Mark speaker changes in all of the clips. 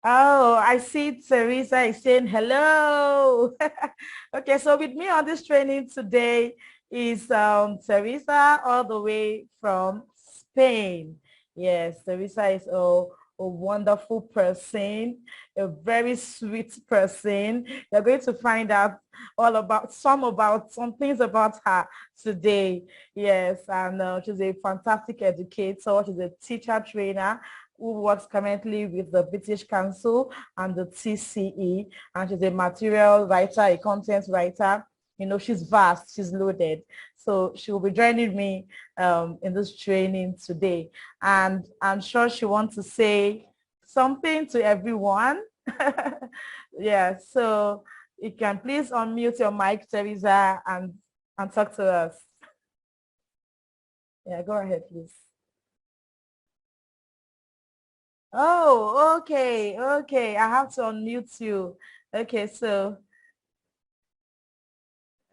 Speaker 1: Oh, I see Teresa is saying hello. Okay, so with me on this training today is Teresa all the way from Spain. Yes, Teresa is a wonderful person, a very sweet person. You're going to find out some things about her today. Yes, and she's a fantastic educator. She's a teacher trainer who works currently with the British Council and the TCE, and she's a material writer, a content writer. You know, she's vast, she's loaded. So she will be joining me in this training today. And I'm sure she wants to say something to everyone. Yeah, so you can please unmute your mic, Teresa, and talk to us. Yeah, go ahead, please. Oh, okay, okay. I have to unmute you. Okay, so,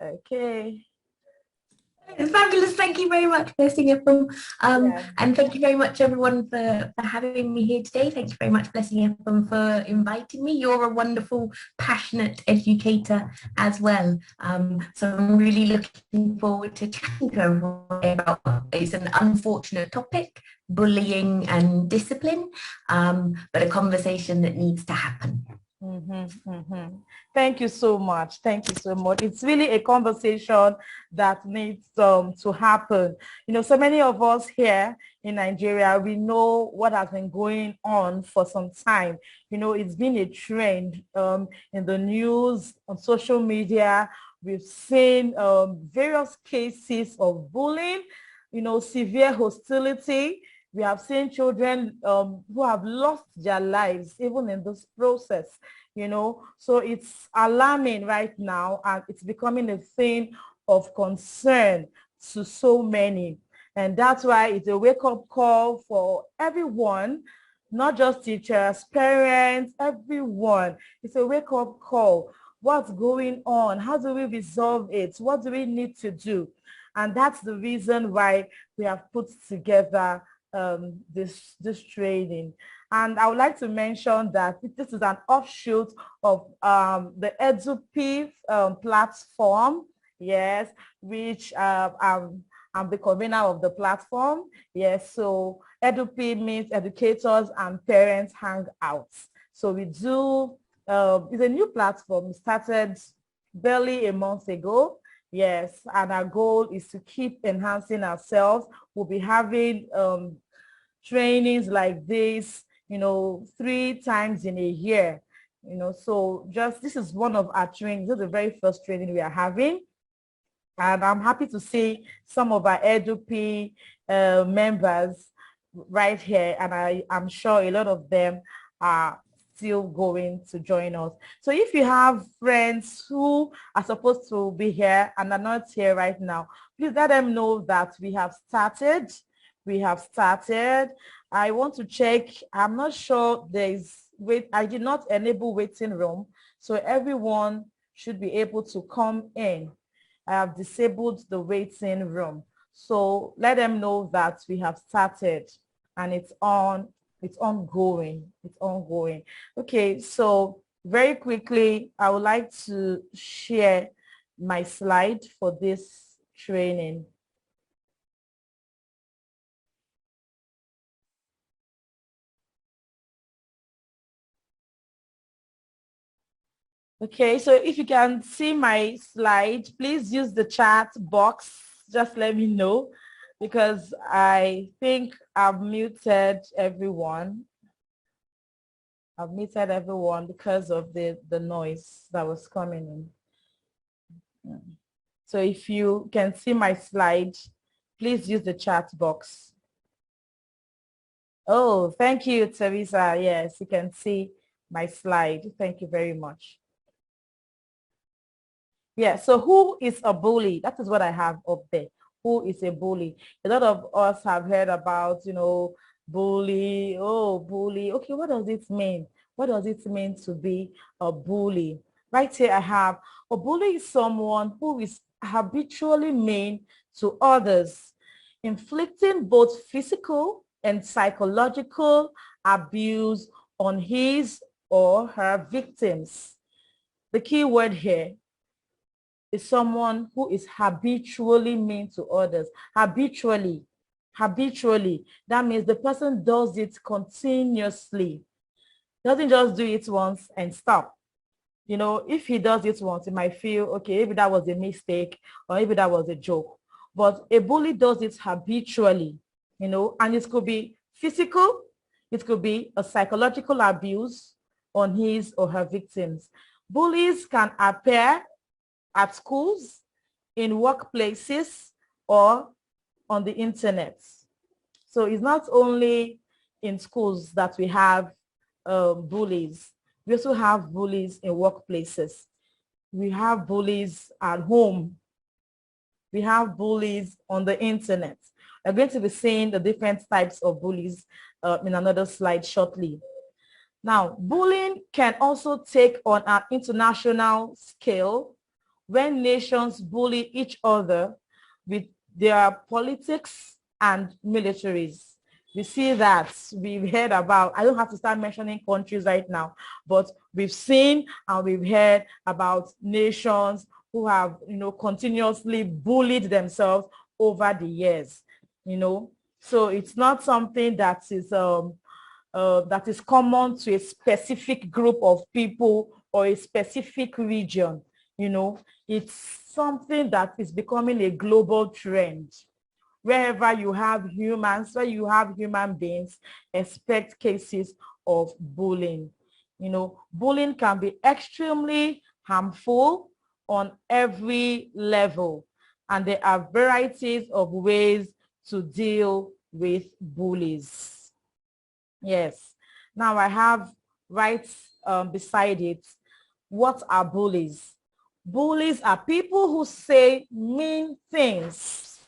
Speaker 1: okay.
Speaker 2: Fabulous. Thank you very much, Blessing Epum.
Speaker 1: Yeah.
Speaker 2: And thank you very much, everyone, for having me here today. Thank you very much, Blessing Epum, for inviting me. You're a wonderful, passionate educator as well. So I'm really looking forward to chatting to everyone about it's an unfortunate topic, bullying and discipline, but a conversation that needs to happen.
Speaker 1: Thank you so much. Thank you so much. It's really a conversation that needs to happen. You know, so many of us here in Nigeria, we know what has been going on for some time. You know, it's been a trend in the news, on social media. We've seen various cases of bullying, you know, severe hostility. We have seen children who have lost their lives even in this process, you know. So it's alarming right now, and it's becoming a thing of concern to so many. And that's why it's a wake-up call for everyone, not just teachers, parents, everyone. It's a wake-up call. What's going on? How do we resolve it? What do we need to do? And that's the reason why we have put together this training. And I would like to mention that this is an offshoot of the Edupi platform, yes, which I'm the convener of the platform. Yes, so Edupi means educators and parents hangouts. So we do, it's a new platform. It started barely a month ago. Yes, and our goal is to keep enhancing ourselves. We'll be having trainings like this, you know, 3 times in a year, you know. So just this is one of our trainings. This is the very first training we are having. And I'm happy to see some of our EduP members right here. And I'm sure a lot of them are still going to join us. So if you have friends who are supposed to be here and are not here right now, please let them know that we have started. We have started. I want to check. I'm not sure I did not enable waiting room. So everyone should be able to come in. I have disabled the waiting room. So let them know that we have started and it's ongoing. It's ongoing. Okay, so very quickly, I would like to share my slide for this training. Okay, so if you can see my slide, please use the chat box. Just let me know because I think I've muted everyone. I've muted everyone because of the noise that was coming in. So if you can see my slide, please use the chat box. Oh, thank you, Teresa. Yes, you can see my slide. Thank you very much. Yeah, so who is a bully? That is what I have up there. Who is a bully? A lot of us have heard about, you know, bully. Oh, bully. Okay, what does it mean? What does it mean to be a bully? Right here I have a bully is someone who is habitually mean to others, inflicting both physical and psychological abuse on his or her victims. The key word here is someone who is habitually mean to others. Habitually. That means the person does it continuously. Doesn't just do it once and stop. You know, if he does it once, he might feel, okay, maybe that was a mistake or maybe that was a joke. But a bully does it habitually, you know, and it could be physical, it could be a psychological abuse on his or her victims. Bullies can appear at schools, in workplaces, or on the internet. So it's not only in schools that we have bullies. We also have bullies in workplaces. We have bullies at home. We have bullies on the internet. We're going to be seeing the different types of bullies in another slide shortly. Now, bullying can also take on an international scale when nations bully each other with their politics and militaries. We see that, we've heard about, I don't have to start mentioning countries right now, but we've seen and we've heard about nations who have, you know, continuously bullied themselves over the years, you know. So it's not something that is common to a specific group of people or a specific region, you know. It's something that is becoming a global trend. Wherever you have humans, where you have human beings, expect cases of bullying. You know, bullying can be extremely harmful on every level, and there are varieties of ways to deal with bullies. Yes. Now I have right beside it, what are bullies? Bullies are people who say mean things,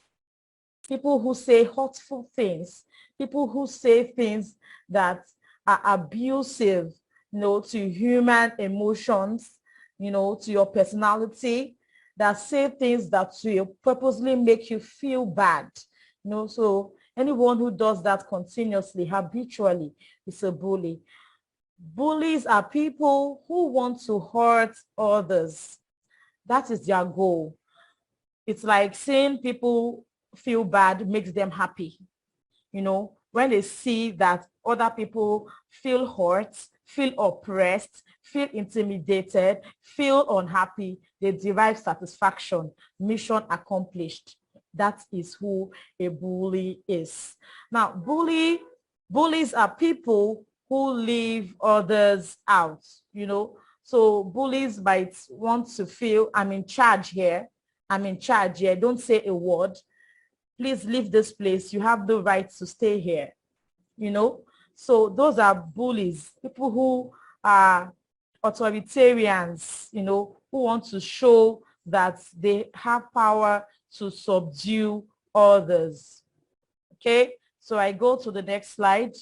Speaker 1: people who say hurtful things, people who say things that are abusive, you know, to human emotions, you know, to your personality, that say things that will purposely make you feel bad, you know. So anyone who does that continuously, habitually, is a bully. Bullies are people who want to hurt others. That is their goal. It's like seeing people feel bad makes them happy. You know, when they see that other people feel hurt, feel oppressed, feel intimidated, feel unhappy, they derive satisfaction. Mission accomplished. That is who a bully is. Now, bullies are people who leave others out, you know. So bullies might want to feel, I'm in charge here. I'm in charge here. Don't say a word. Please leave this place. You have the right to stay here, you know. So those are bullies, people who are authoritarians, you know, who want to show that they have power to subdue others. Okay, so I go to the next slide.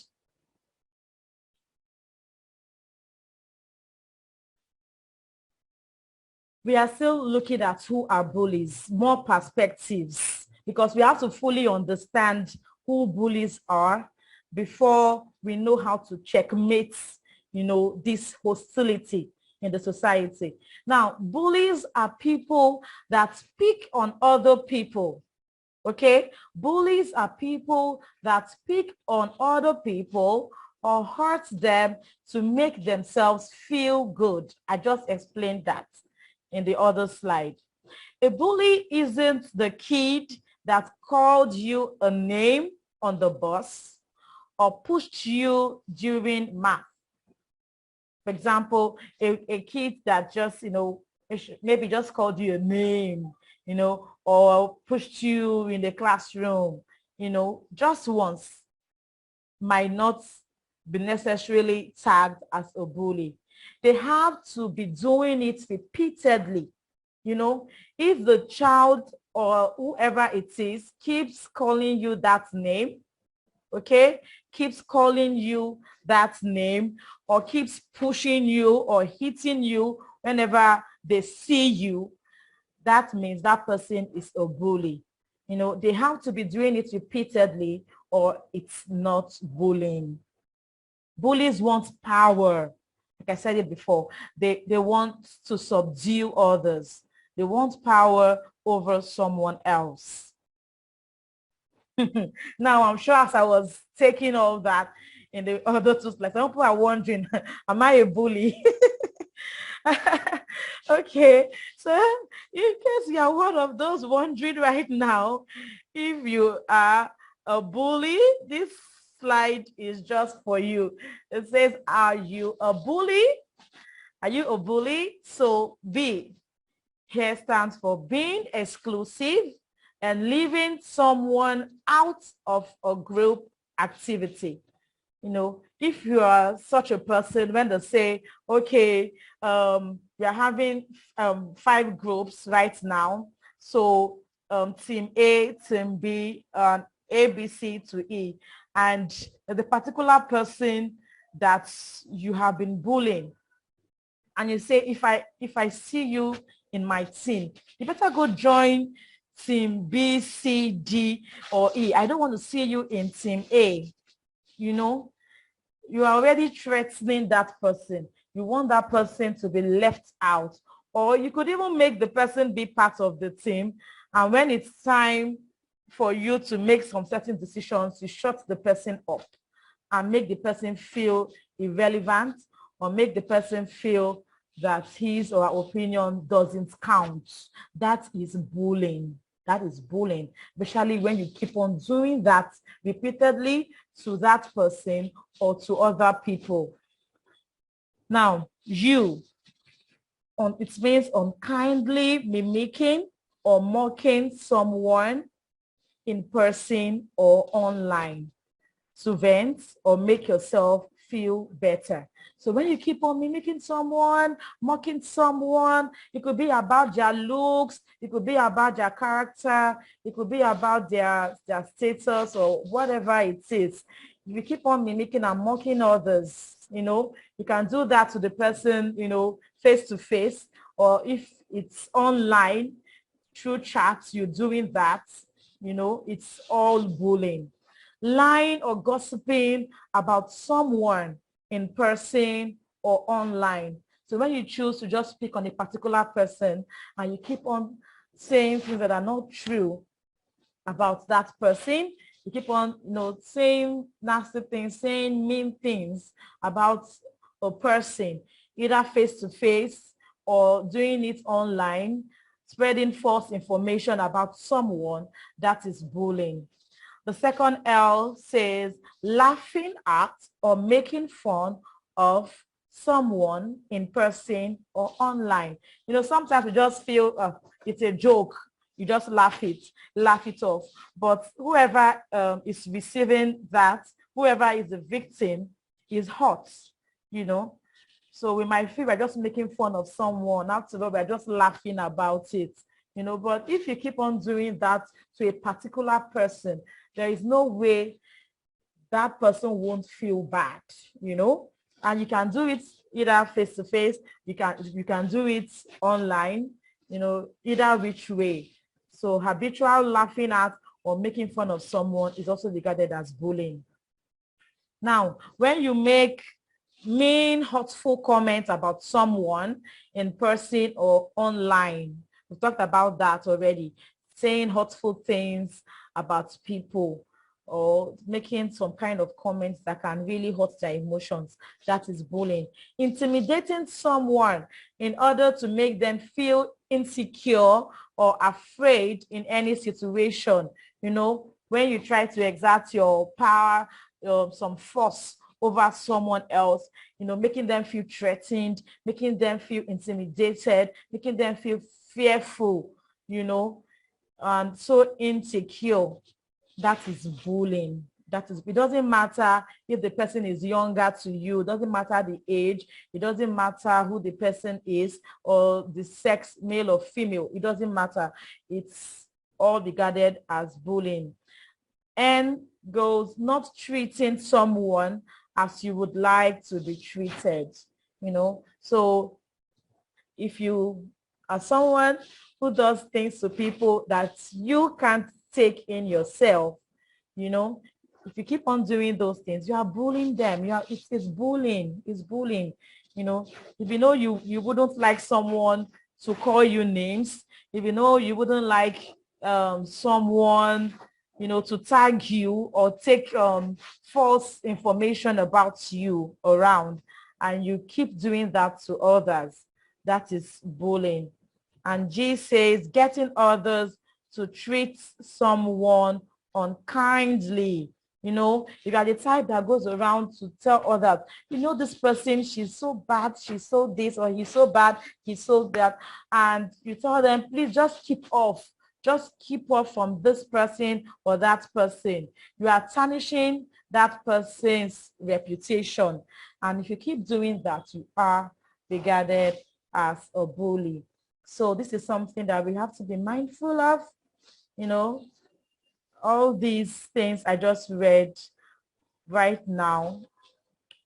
Speaker 1: We are still looking at who are bullies, more perspectives, because we have to fully understand who bullies are before we know how to checkmate, you know, this hostility in the society. Now, bullies are people that pick on other people. Okay, bullies are people that pick on other people or hurt them to make themselves feel good. I just explained that in the other slide. A bully isn't the kid that called you a name on the bus or pushed you during math. For example, a kid that just, you know, maybe just called you a name, you know, or pushed you in the classroom, you know, just once, might not be necessarily tagged as a bully. They have to be doing it repeatedly. You know, if the child or whoever it is keeps calling you that name, okay, keeps calling you that name, or keeps pushing you or hitting you whenever they see you, that means that person is a bully. You know, they have to be doing it repeatedly or it's not bullying. Bullies want power. like I said it before, they want to subdue others. They want power over someone else. Now, I'm sure as I was taking all that in the other two slides, some people are wondering, am I a bully? Okay, so in case you are one of those wondering right now, if you are a bully, this slide is just for you. It says, are you a bully? Are you a bully? So B here stands for being exclusive and leaving someone out of a group activity. You know, if you are such a person, when they say, okay, we are having 5 groups right now. So team A, team B, A, B, C to E. And the particular person that you have been bullying, and you say, if I see you in my team, you better go join team B, C, D, or E. I don't want to see you in team A. You know, you are already threatening that person. You want that person to be left out, or you could even make the person be part of the team. And when it's time for you to make some certain decisions, you shut the person up and make the person feel irrelevant, or make the person feel that his or her opinion doesn't count. That is bullying. That is bullying, especially when you keep on doing that repeatedly to that person or to other people. Now, it means unkindly mimicking or mocking someone in person or online to vent or make yourself feel better. So when you keep on mimicking someone, mocking someone, it could be about their looks, it could be about their character, it could be about their status or whatever it is. If you keep on mimicking and mocking others, you know, you can do that to the person, you know, face to face, or if it's online through chats, you're doing that, you know, it's all bullying. Lying or gossiping about someone in person or online. So when you choose to just pick on a particular person and you keep on saying things that are not true about that person, you keep on, you know, saying nasty things, saying mean things about a person, either face to face or doing it online, spreading false information about someone, that is bullying. The second L says laughing at or making fun of someone in person or online. You know, sometimes we just feel it's a joke. You just laugh it off. But whoever is receiving that, whoever is the victim is hurt, you know. So we might feel we're just making fun of someone. After all, we're just laughing about it, you know. But if you keep on doing that to a particular person, there is no way that person won't feel bad, you know. And you can do it either face to face, you can do it online, you know, either which way. So habitual laughing at or making fun of someone is also regarded as bullying. Now, when you make mean, hurtful comments about someone in person or online, we talked about that already, saying hurtful things about people or making some kind of comments that can really hurt their emotions, that is bullying. Intimidating someone in order to make them feel insecure or afraid in any situation. You know, when you try to exert your power, some force over someone else, you know, making them feel threatened, making them feel intimidated, making them feel fearful, you know, and so insecure. That is bullying. That is, it doesn't matter if the person is younger to you, it doesn't matter the age, it doesn't matter who the person is or the sex, male or female, it doesn't matter. It's all regarded as bullying. And goes not treating someone as you would like to be treated, you know. So if you are someone who does things to people that you can't take in yourself, you know, if you keep on doing those things, you are bullying them. It's bullying. It's bullying. You know, if you know you wouldn't like someone to call you names, if you know you wouldn't like someone, you know, to tag you or take false information about you around, and you keep doing that to others, that is bullying. And G says getting others to treat someone unkindly. You know, if you are the type that goes around to tell others, you know, this person, she's so bad, she's so this, or he's so bad, he's so that, and you tell them, please just keep off. Just keep off from this person or that person. You are tarnishing that person's reputation. And if you keep doing that, you are regarded as a bully. So this is something that we have to be mindful of. You know, all these things I just read right now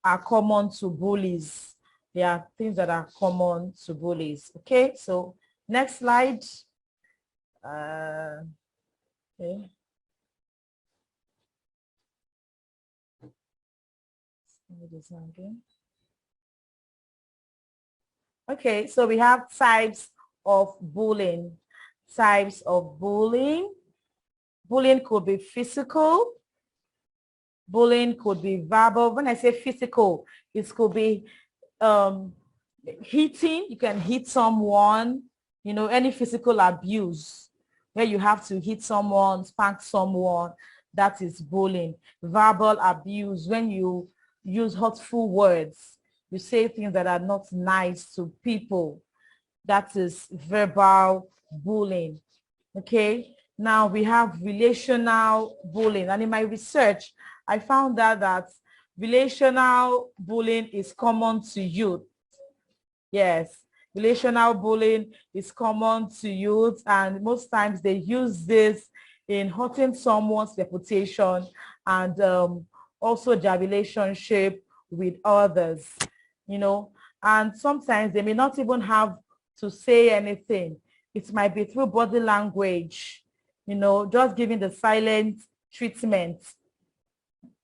Speaker 1: are common to bullies. They are things that are common to bullies. Okay, so next slide. Okay. Okay, so we have types of bullying. Types of bullying. Bullying could be physical. Bullying could be verbal. When I say physical, it could be hitting. You can hit someone, you know, any physical abuse where you have to hit someone, spank someone, that is bullying. Verbal abuse, when you use hurtful words, you say things that are not nice to people, that is verbal bullying. Okay, now we have relational bullying, and in my research I found out that relational bullying is common to youth. Yes, relational bullying is common to youth, and most times they use this in hurting someone's reputation and also their relationship with others, you know. And sometimes they may not even have to say anything. It might be through body language, you know, just giving the silent treatment.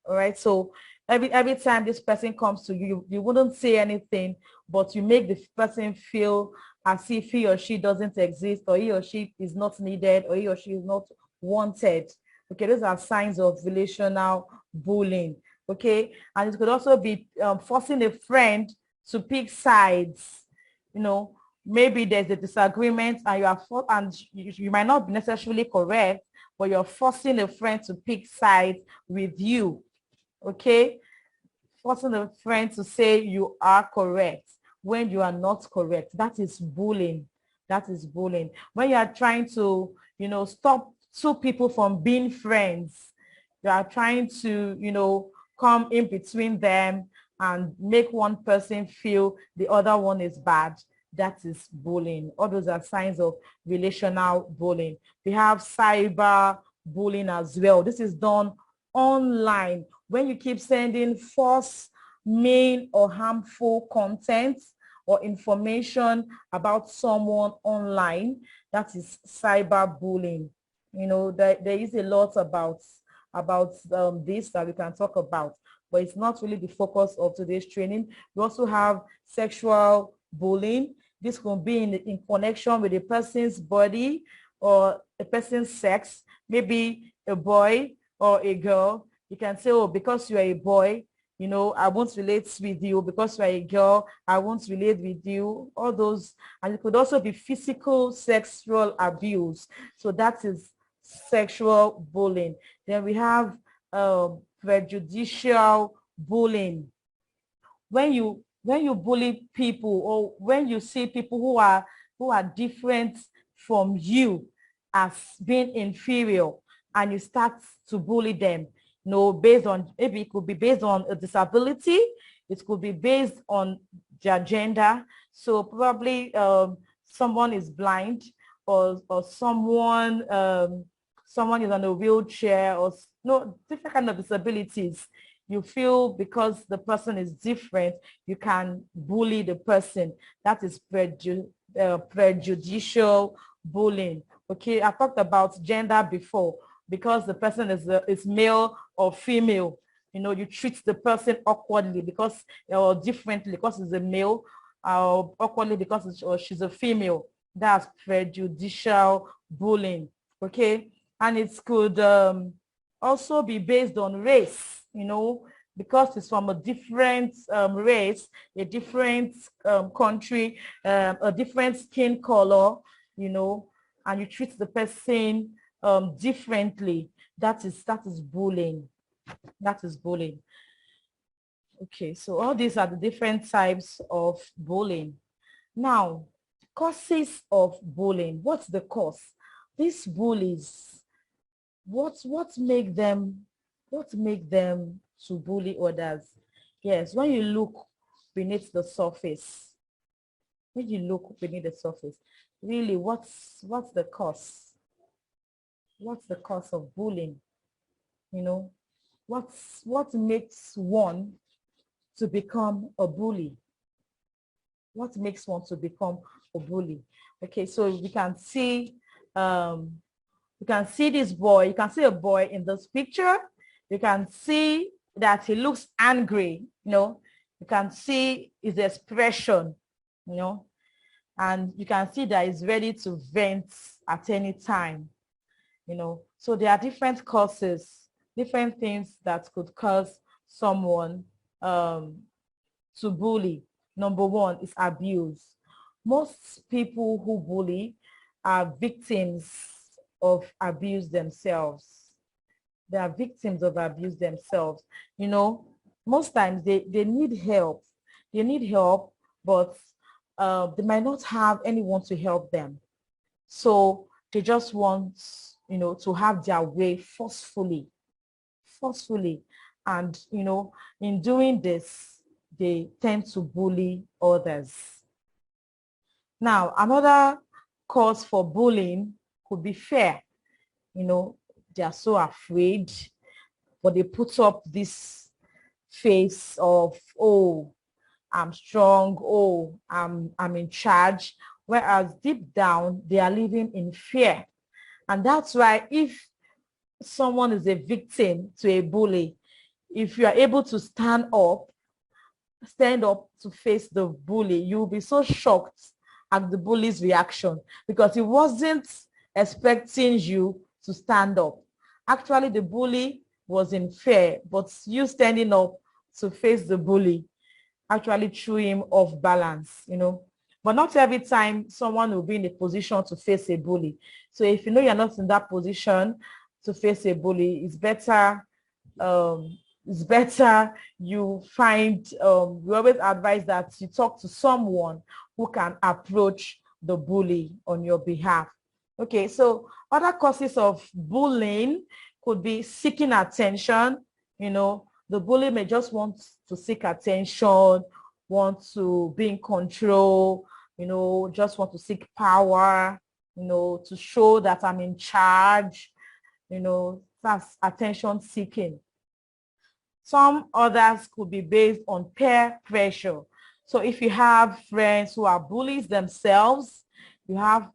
Speaker 1: All right, so every time this person comes to you, you wouldn't say anything, but you make the person feel as if he or she doesn't exist, or he or she is not needed, or he or she is not wanted. Okay, those are signs of relational bullying. Okay, and it could also be forcing a friend to pick sides. You know, maybe there's a disagreement and you might not be necessarily correct, but you're forcing a friend to pick sides with you. Okay, forcing a friend to say you are correct when you are not correct. That is bullying. That is bullying. When you are trying to, you know, stop two people from being friends, you are trying to, you know, come in between them and make one person feel the other one is bad. That is bullying. All those are signs of relational bullying. We have cyber bullying as well. This is done online. When you keep sending false, mean, or harmful content or information about someone online, that is cyberbullying. You know, there is a lot about this that we can talk about, but it's not really the focus of today's training. We also have sexual bullying. This will be in connection with a person's body or a person's sex, maybe a boy or a girl. You can say, oh, because you are a boy, you know, I won't relate with you. Because you are a girl, I won't relate with you. All those. And it could also be physical sexual abuse. So that is sexual bullying. Then we have prejudicial bullying. When you bully people, or when you see people who are different from you as being inferior, and you start to bully them, you know, based on, maybe it could be based on a disability, it could be based on their gender. So probably someone is blind, or someone someone is on a wheelchair, or no, different kind of disabilities. You feel because the person is different, you can bully the person. That is prejudicial bullying. Okay, I talked about gender before. because the person is male or female. You know, you treat the person awkwardly because, or differently because it's a male, or awkwardly because or she's a female. That's prejudicial bullying. Okay. And it could also be based on race, you know, because it's from a different race, a different country, a different skin color, you know, and you treat the person differently. That is bullying. That is bullying. Okay, so all these are the different types of bullying. Now, causes of bullying. What's the cause? These bullies, what make them to bully others? Yes, when you look beneath the surface, really, what's the cause? What's the cause of bullying? You know, what makes one to become a bully? What makes one to become a bully? Okay, so we can see this boy. You can see a boy in this picture. You can see that he looks angry, you know. You can see his expression, you know, and you can see that he's ready to vent at any time, you know. So there are different causes, different things that could cause someone to bully. Number one is abuse. Most people who bully are victims of abuse themselves. They are victims of abuse themselves. You know, most times they need help. They need help, but they might not have anyone to help them. So they just want, you know, to have their way forcefully. And, you know, in doing this, they tend to bully others. Now, another cause for bullying could be fear. You know, they are so afraid, but they put up this face of, oh, I'm strong, oh, I'm in charge, whereas deep down, they are living in fear. And that's why if someone is a victim to a bully, if you are able to stand up to face the bully, you'll be so shocked at the bully's reaction because he wasn't expecting you to stand up. Actually, the bully was in fear, but you standing up to face the bully actually threw him off balance, you know. But not every time someone will be in a position to face a bully. So if you know you're not in that position to face a bully, it's better you find, we always advise that you talk to someone who can approach the bully on your behalf. Okay, so other causes of bullying could be seeking attention. You know, the bully may just want to seek attention, want to be in control, you know, just want to seek power, you know, to show that I'm in charge, you know, that's attention seeking. Some others could be based on peer pressure. So if you have friends who are bullies themselves, you have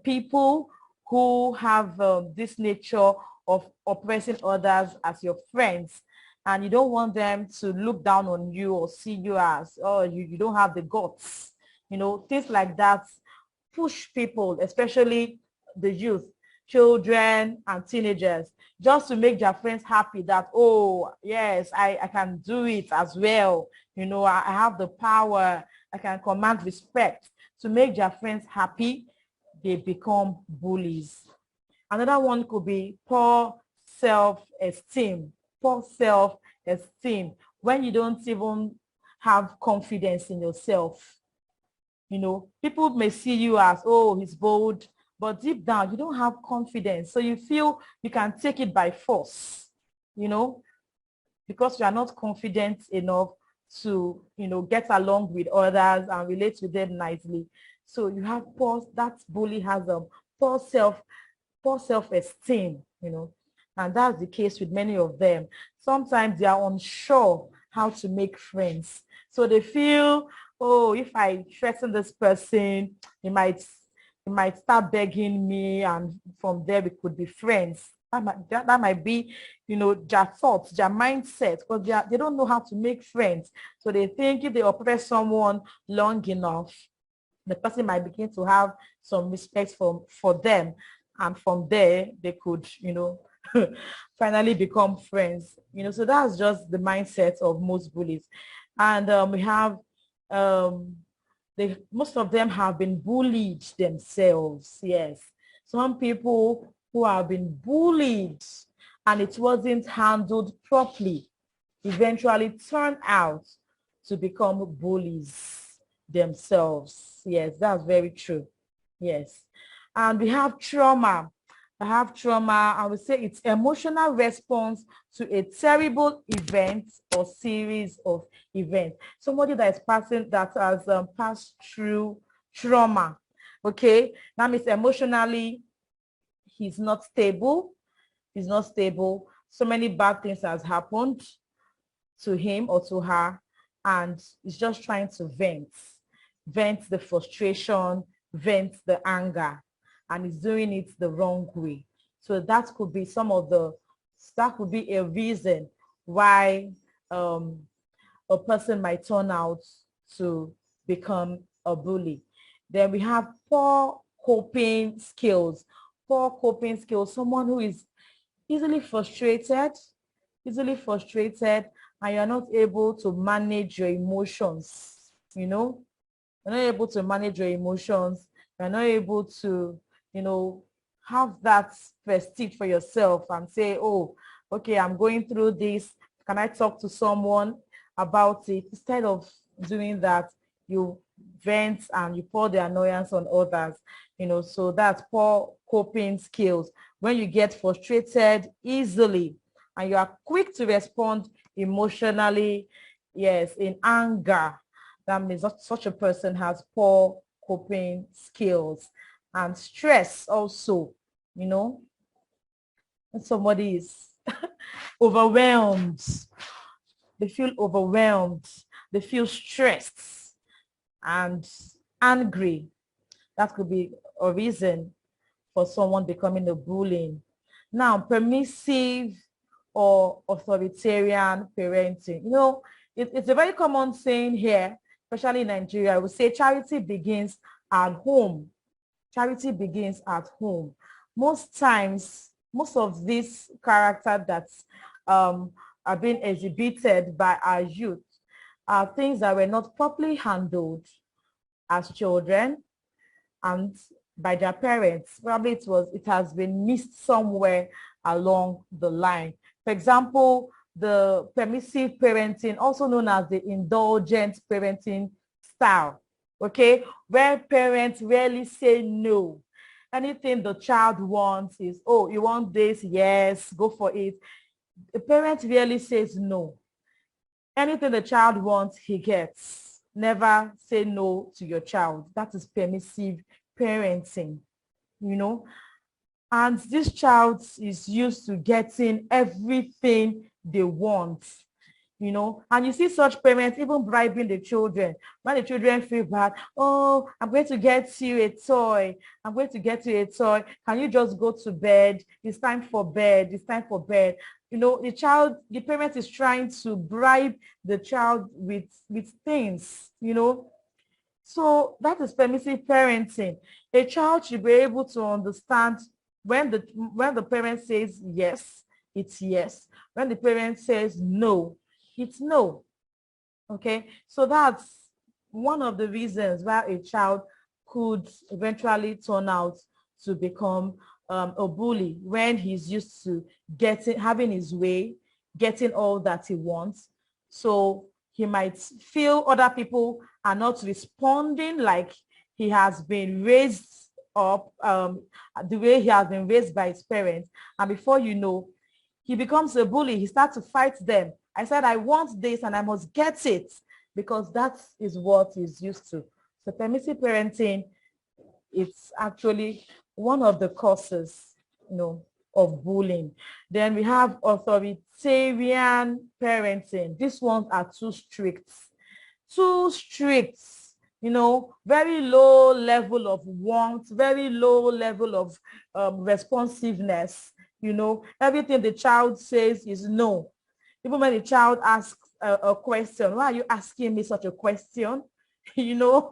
Speaker 1: people who have this nature of oppressing others as your friends, and you don't want them to look down on you or see you as, oh, you don't have the guts. You know, things like that push people, especially the youth, children and teenagers, just to make their friends happy that, oh, yes, I can do it as well. You know, I have the power. I can command respect. To make their friends happy, they become bullies. Another one could be poor self-esteem. Poor self-esteem. When you don't even have confidence in yourself. You know, people may see you as, oh, he's bold, but deep down, you don't have confidence. So you feel you can take it by force, you know, because you are not confident enough to, you know, get along with others and relate with them nicely. So you have that bully has a poor self-esteem, you know, and that's the case with many of them. Sometimes they are unsure how to make friends. So they feel, oh, if I threaten this person, he might start begging me, and from there we could be friends. That might be, you know, their thoughts, their mindset, because they don't know how to make friends. So they think if they oppress someone long enough, the person might begin to have some respect for them. And from there, they could, you know, finally become friends. You know, so that's just the mindset of most bullies. And we have, most of them have been bullied themselves. Yes. Some people who have been bullied and it wasn't handled properly eventually turn out to become bullies themselves. Yes, that's very true. Yes. And we have trauma. I have trauma, I would say it's emotional response to a terrible event or series of events. Somebody that is passing, that has passed through trauma. Okay, that means emotionally he's not stable. He's not stable. So many bad things has happened to him or to her, and he's just trying to vent the frustration, vent the anger, and he's doing it the wrong way. So that could be that could be a reason why a person might turn out to become a bully. Then we have poor coping skills. Poor coping skills, someone who is easily frustrated, and you're not able to manage your emotions, you know, you're not able to manage your emotions, you're not able to, you know, have that prestige for yourself and say, oh, okay, I'm going through this. Can I talk to someone about it? Instead of doing that, you vent and you pour the annoyance on others, you know, so that's poor coping skills. When you get frustrated easily and you are quick to respond emotionally, yes, in anger, that means that such a person has poor coping skills. And stress also, you know, when somebody is overwhelmed, they feel overwhelmed, they feel stressed and angry. That could be a reason for someone becoming a bully. Now, permissive or authoritarian parenting. You know, it's a very common saying here, especially in Nigeria. We say charity begins at home. Charity begins at home. Most times, most of these characters that are being exhibited by our youth are things that were not properly handled as children and by their parents. Probably it has been missed somewhere along the line. For example, the permissive parenting, also known as the indulgent parenting style, okay, where parents rarely say no. Anything the child wants is, oh, you want this? Yes, go for it. The parent rarely says no. Anything the child wants, he gets. Never say no to your child. That is permissive parenting, you know. And this child is used to getting everything they want, you know. And you see such parents even bribing the children. When the children feel bad, oh, I'm going to get you a toy. I'm going to get you a toy. Can you just go to bed? It's time for bed. It's time for bed. You know, the parent is trying to bribe the child with things, you know. So that is permissive parenting. A child should be able to understand when the parent says yes, it's yes. When the parent says no, it's no. Okay, so that's one of the reasons why a child could eventually turn out to become a bully when he's used to having his way, getting all that he wants. So he might feel other people are not responding like he has been raised up, the way he has been raised by his parents. And before you know, he becomes a bully. He starts to fight them. I said, I want this and I must get it, because that is what he's used to. So permissive parenting, it's actually one of the causes, you know, of bullying. Then we have authoritarian parenting. These ones are too strict. Too strict, you know, very low level of warmth, very low level of responsiveness. You know, everything the child says is no. Even when the child asks a question, why are you asking me such a question? You know,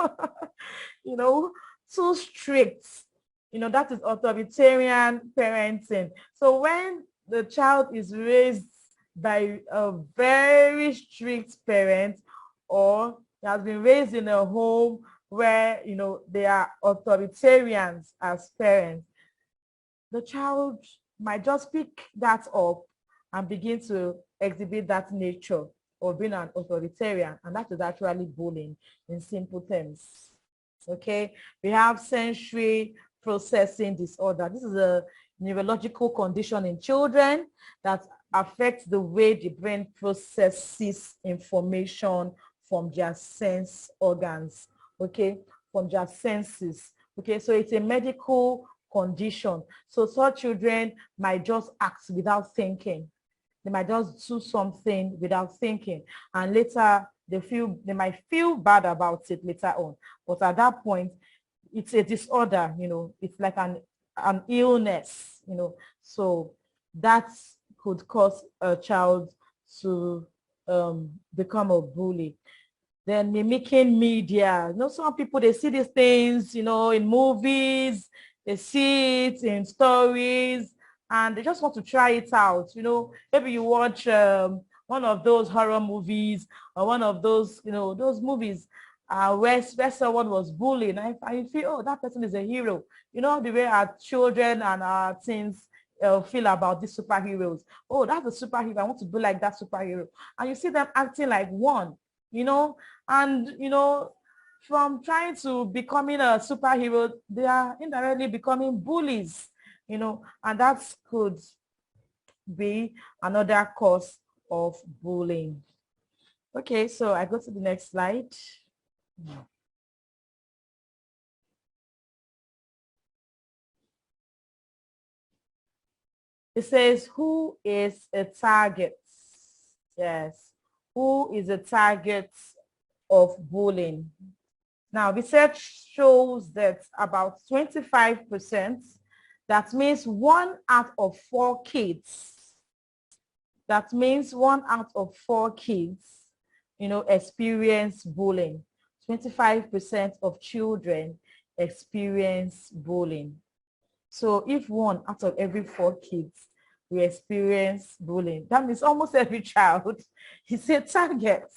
Speaker 1: you know, too strict. You know, that is authoritarian parenting. So when the child is raised by a very strict parent, or has been raised in a home where, you know, they are authoritarians as parents, the child might just pick that up and begin to exhibit that nature of being an authoritarian, and that is actually bullying in simple terms. Okay, we have sensory processing disorder. This is a neurological condition in children that affects the way the brain processes information from their sense organs, okay, from their senses. Okay, so it's a medical condition. So such children might just act without thinking. They might just do something without thinking, and later they might feel bad about it later on. But at that point, it's a disorder, you know, it's like an illness, you know. So that could cause a child to become a bully. Then mimicking media. You know, some people, they see these things, you know, in movies, they see it in stories, and they just want to try it out. You know, maybe you watch one of those horror movies, or one of those, you know, those movies where someone was bullied, and I feel, oh, that person is a hero. You know, the way our children and our teens feel about these superheroes. Oh, that's a superhero. I want to be like that superhero. And you see them acting like one, you know, and, you know, from trying to becoming a superhero, they are indirectly becoming bullies, you know, and that could be another cause of bullying. Okay, so I go to the next slide. It says, who is a target? Yes, who is a target of bullying? Now, research shows that about 25%, that means 1 out of 4 kids, that means 1 out of 4 kids, you know, experience bullying. 25% of children experience bullying. So if 1 out of every 4 kids will experience bullying, that means almost every child is a target.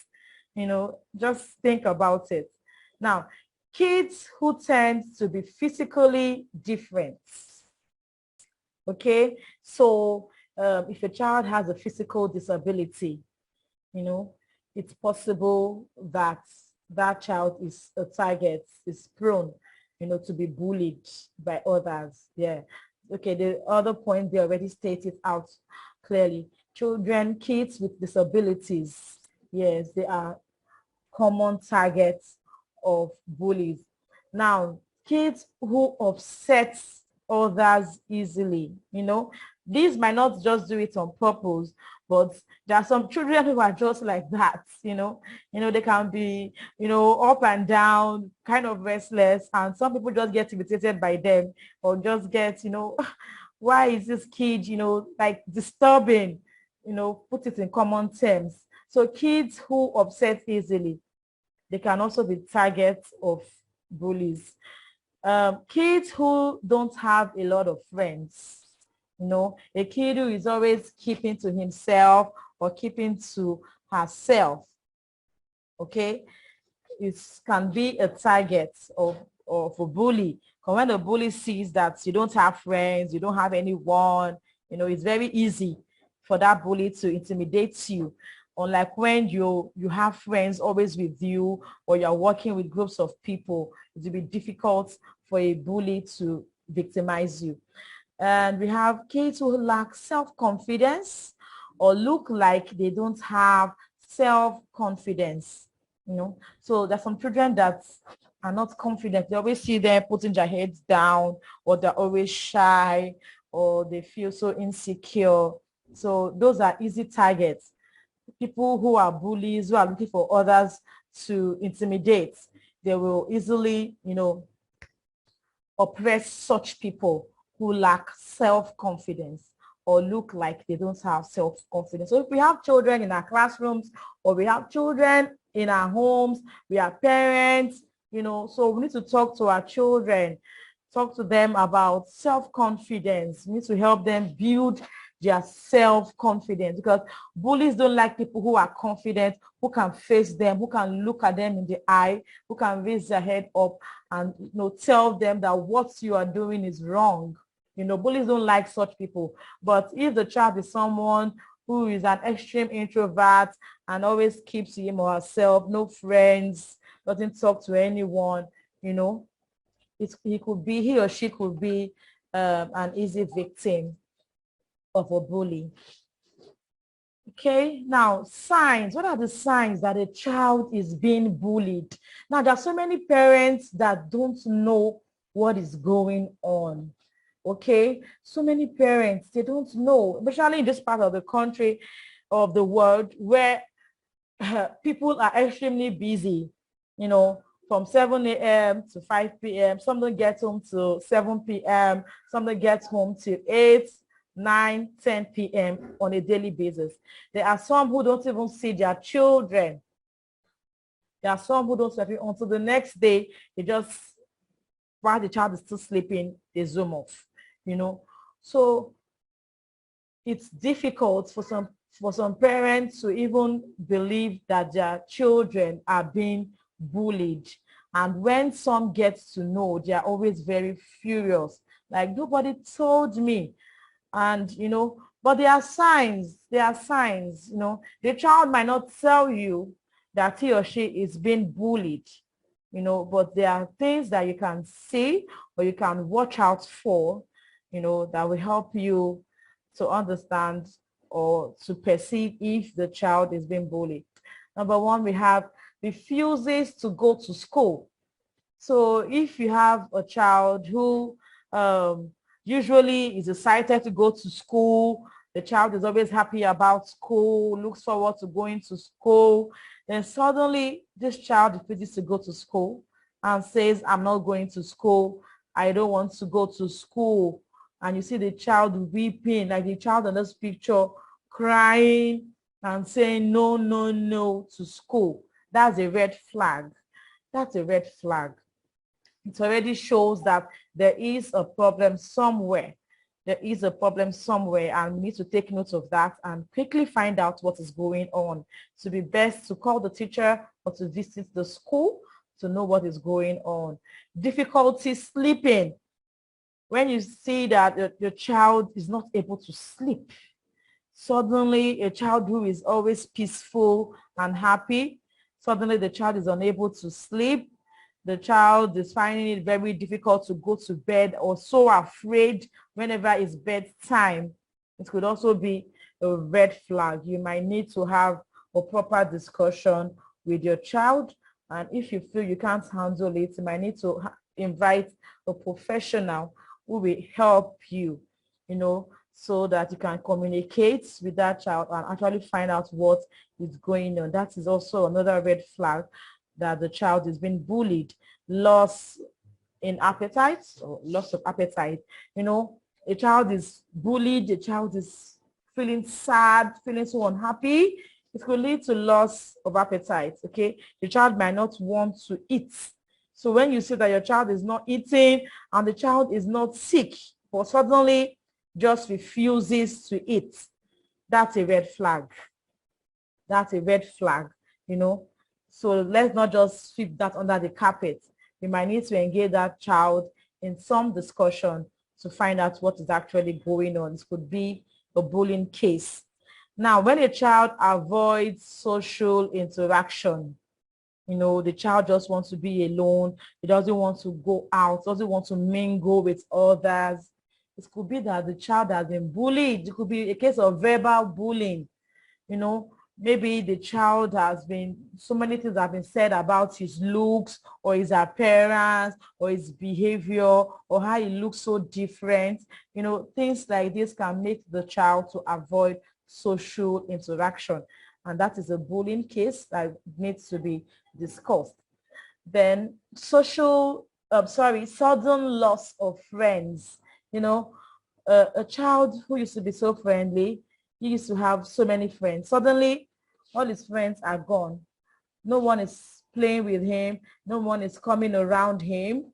Speaker 1: You know, just think about it. Now, kids who tend to be physically different. Okay, so if a child has a physical disability, you know, it's possible that that child is a target, is prone, you know, to be bullied by others. Yeah. Okay, the other point, they already stated out clearly. Children, kids with disabilities, yes, they are common targets of bullies. Now, kids who upset others easily, you know, these might not just do it on purpose, but there are some children who are just like that, you know, they can be, you know, up and down, kind of restless, and some people just get irritated by them, or just get, you know, why is this kid, you know, like disturbing, you know, put it in common terms. So kids who upset easily, they can also be targets of bullies. Kids who don't have a lot of friends, you know, a kid who is always keeping to himself or keeping to herself, okay, it can be a target of a bully. Because when the bully sees that you don't have friends, you don't have anyone, you know, it's very easy for that bully to intimidate you. Unlike when you have friends always with you, or you're working with groups of people, it will be difficult for a bully to victimize you. And we have kids who lack self-confidence or look like they don't have self-confidence, you know. So there's some children that are not confident. They always see them putting their heads down, or they're always shy, or they feel so insecure. So those are easy targets. People who are bullies, who are looking for others to intimidate, they will easily, you know, oppress such people who lack self-confidence or look like they don't have self-confidence. So if we have children in our classrooms, or we have children in our homes, we are parents, you know, so we need to talk to our children, talk to them about self-confidence. We need to help them build their self-confidence, because bullies don't like people who are confident, who can face them, who can look at them in the eye, who can raise their head up and, you know, tell them that what you are doing is wrong. You know, bullies don't like such people. But if the child is someone who is an extreme introvert and always keeps him or herself, no friends, doesn't talk to anyone, you know, he or she could be an easy victim of a bully. Okay, now signs. What are the signs that a child is being bullied? Now, there are so many parents that don't know what is going on. Okay, so many parents, they don't know, especially in this part of the country, of the world, where people are extremely busy, you know, from 7 a.m. to 5 p.m. Some don't get home till 7 p.m. Some don't get home till 8, 9, 10 p.m. on a daily basis. There are some who don't even see their children. There are some who don't see them until the next day. They just, while the child is still sleeping, they zoom off, you know. So it's difficult for some parents to even believe that their children are being bullied. And when some get to know, they are always very furious. Like, nobody told me. And, you know, but there are signs, you know. The child might not tell you that he or she is being bullied, you know, but there are things that you can see or you can watch out for, you know, that will help you to understand or to perceive if the child is being bullied. Number one, we have refuses to go to school. So if you have a child who usually is excited to go to school, the child is always happy about school, looks forward to going to school, then suddenly this child refuses to go to school and says, I'm not going to school, I don't want to go to school. And you see the child weeping, like the child in this picture, crying and saying no, no, no to school. That's a red flag. That's a red flag. It already shows that there is a problem somewhere. There is a problem somewhere, and we need to take note of that and quickly find out what is going on. To be best to call the teacher or to visit the school to know what is going on. Difficulty sleeping. When you see that your child is not able to sleep, suddenly a child who is always peaceful and happy, suddenly the child is unable to sleep. The child is finding it very difficult to go to bed or so afraid whenever it's bedtime. It could also be a red flag. You might need to have a proper discussion with your child. And if you feel you can't handle it, you might need to invite a professional who will help you, you know, so that you can communicate with that child and actually find out what is going on. That is also another red flag that the child is being bullied. Loss in appetite or loss of appetite. You know, a child is bullied, a child is feeling sad, feeling so unhappy. It could lead to loss of appetite, okay? The child might not want to eat. So when you see that your child is not eating and the child is not sick, but suddenly just refuses to eat, that's a red flag. That's a red flag, you know. So let's not just sweep that under the carpet. We might need to engage that child in some discussion to find out what is actually going on. This could be a bullying case. Now, when a child avoids social interaction, you know, the child just wants to be alone. He doesn't want to go out, doesn't want to mingle with others. It could be that the child has been bullied. It could be a case of verbal bullying. You know, maybe the child has been, so many things have been said about his looks or his appearance or his behavior or how he looks so different. You know, things like this can make the child to avoid social interaction. And that is a bullying case that needs to be discussed. Then sudden loss of friends. You know, a child who used to be so friendly, he used to have so many friends. Suddenly, all his friends are gone. No one is playing with him. No one is coming around him.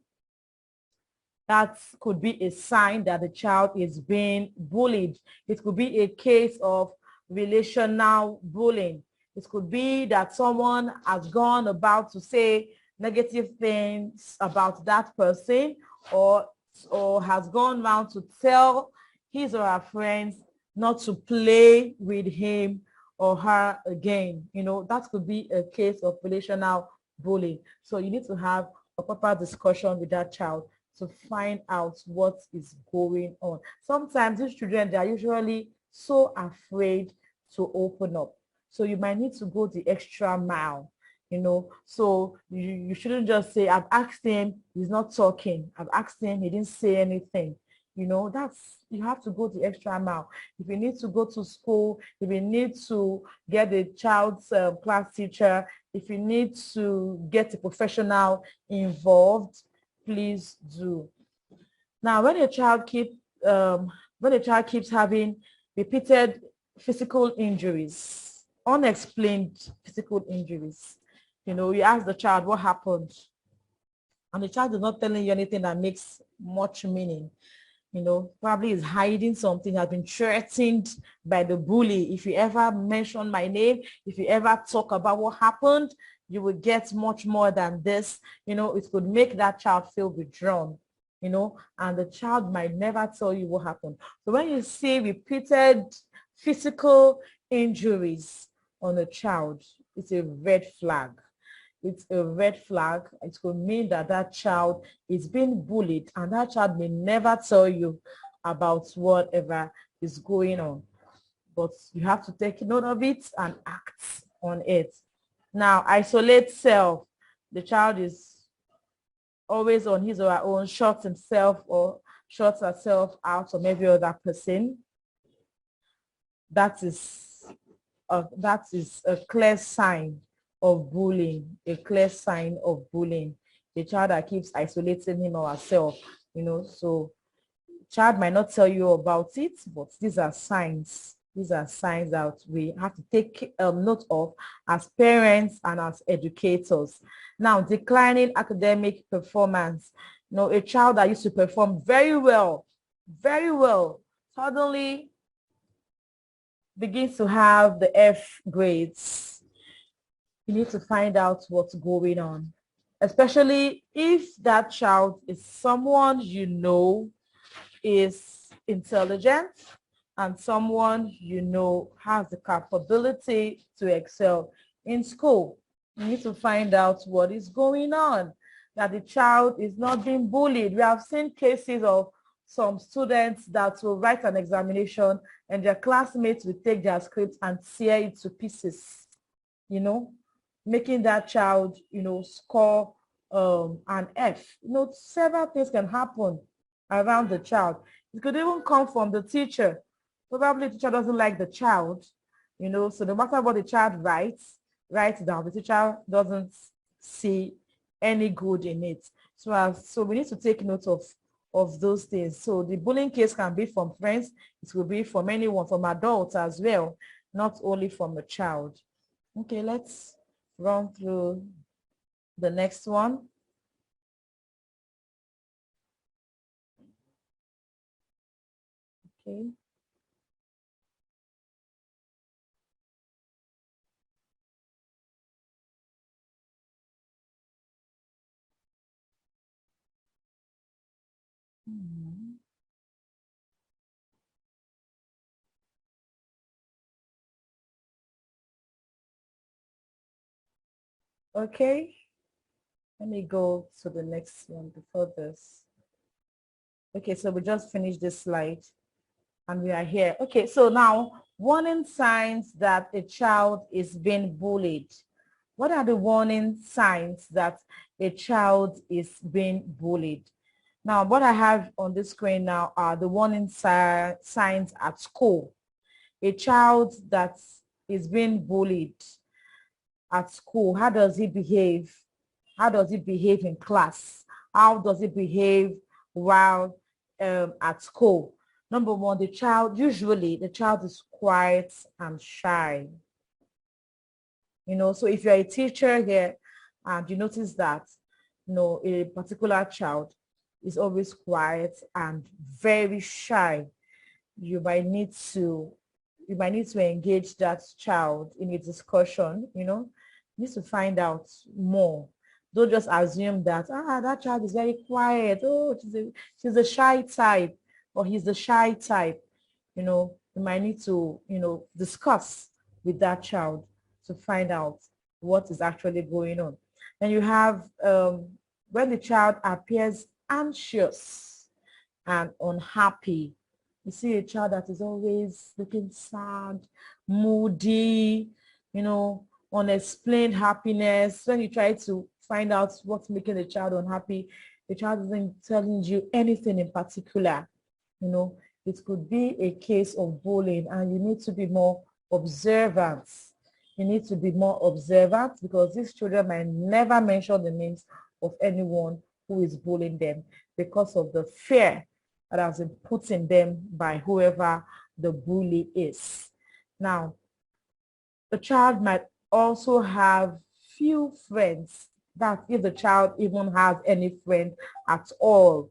Speaker 1: That could be a sign that the child is being bullied. It could be a case of relational bullying. It could be that someone has gone about to say negative things about that person, or has gone around to tell his or her friends not to play with him or her again. You know, that could be a case of relational bullying. So you need to have a proper discussion with that child to find out what is going on. Sometimes these children, they are usually so afraid to open up. So you might need to go the extra mile, you know. So you shouldn't just say, I've asked him, he's not talking. I've asked him, he didn't say anything. You know, you have to go the extra mile. If you need to go to school, if you need to get a child's class teacher, if you need to get a professional involved, please do. Now, when a child keeps having repeated physical injuries, unexplained physical injuries, you know, you ask the child what happened, and the child is not telling you anything that makes much meaning. You know, probably is hiding something, has been threatened by the bully. If you ever mention my name, if you ever talk about what happened, you will get much more than this. You know, it could make that child feel withdrawn, you know, and the child might never tell you what happened. So when you see repeated physical injuries on a child, it's a red flag. It's a red flag. It could mean that that child is being bullied, and that child may never tell you about whatever is going on. But you have to take note of it and act on it. Now, isolate self. The child is always on his or her own, shuts himself or shuts herself out from every other person. That is a clear sign of bullying, a clear sign of bullying. The child that keeps isolating him or herself, you know, so child might not tell you about it, but these are signs. These are signs that we have to take note of as parents and as educators. Now, declining academic performance. You know, a child that used to perform very well, suddenly begins to have the F grades. You need to find out what's going on, especially if that child is someone you know is intelligent and someone you know has the capability to excel in school. You need to find out what is going on, that the child is not being bullied. We have seen cases of some students that will write an examination and their classmates will take their script and tear it to pieces, you know, making that child, you know, score an F. You know, several things can happen around the child. It could even come from the teacher. Probably the teacher doesn't like the child, you know, so no matter what the child writes down, the teacher doesn't see any good in it. So we need to take note of those things. So the bullying case can be from friends. It will be from anyone, from adults as well, not only from a child. Okay, let's run through the next one. Okay. Okay, let me go to the next one before this. Okay, so we just finished this slide and we are here. Okay, so now warning signs that a child is being bullied. What are the warning signs that a child is being bullied? Now, what I have on the screen now are the warning signs at school. A child that is being bullied at school, how does he behave? How does he behave in class? How does he behave while at school? Number one, usually the child is quiet and shy. So if you're a teacher here and you notice that, a particular child is always quiet and very shy, you might need to engage that child in a discussion. You need to find out more. Don't just assume that that child is very quiet. Oh, she's a shy type, or he's the shy type. You might need to discuss with that child to find out what is actually going on. And you have when the child appears anxious and unhappy. You see a child that is always looking sad, moody, unexplained happiness. When you try to find out what's making the child unhappy, the child isn't telling you anything in particular. It could be a case of bullying, and you need to be more observant. You need to be more observant, because these children might never mention the names of anyone who is bullying them, because of the fear that has been put in them by whoever the bully is. Now, the child might also have few friends. That if the child even has any friend at all.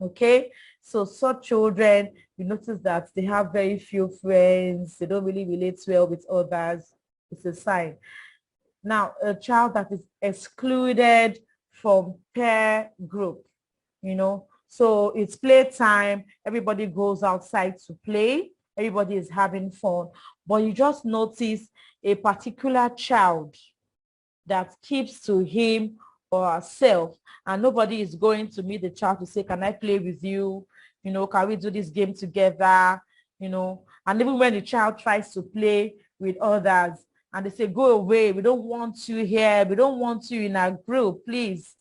Speaker 1: Okay, so such children, you notice that they have very few friends. They don't really relate well with others. It's a sign. Now, a child that is excluded from peer group, so it's playtime. Everybody goes outside to play. Everybody is having fun. But you just notice a particular child that keeps to him or herself, and nobody is going to meet the child to say, can I play with you? Can we do this game together? And even when the child tries to play with others and they say, go away, we don't want you here, we don't want you in our group, please.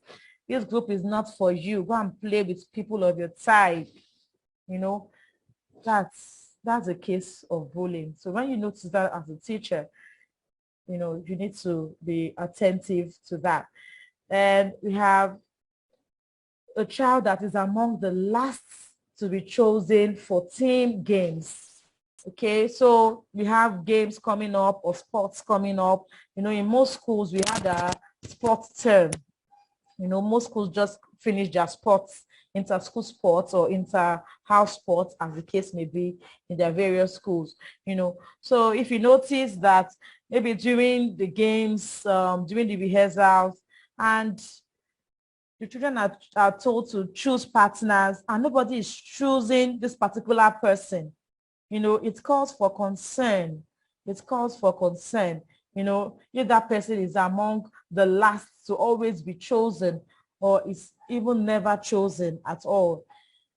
Speaker 1: This group is not for you. Go and play with people of your type. That's a case of bullying. So when you notice that as a teacher, you need to be attentive to that. And we have a child that is among the last to be chosen for team games. Okay, so we have games coming up or sports coming up. In most schools, we had a sports term. Most schools just finish their sports, inter-school sports or inter-house sports, as the case may be in their various schools. So if you notice that maybe during the games, during the rehearsals, and the children are told to choose partners and nobody is choosing this particular person, it calls for concern. It calls for concern. If that person is among the last to always be chosen, or is even never chosen at all,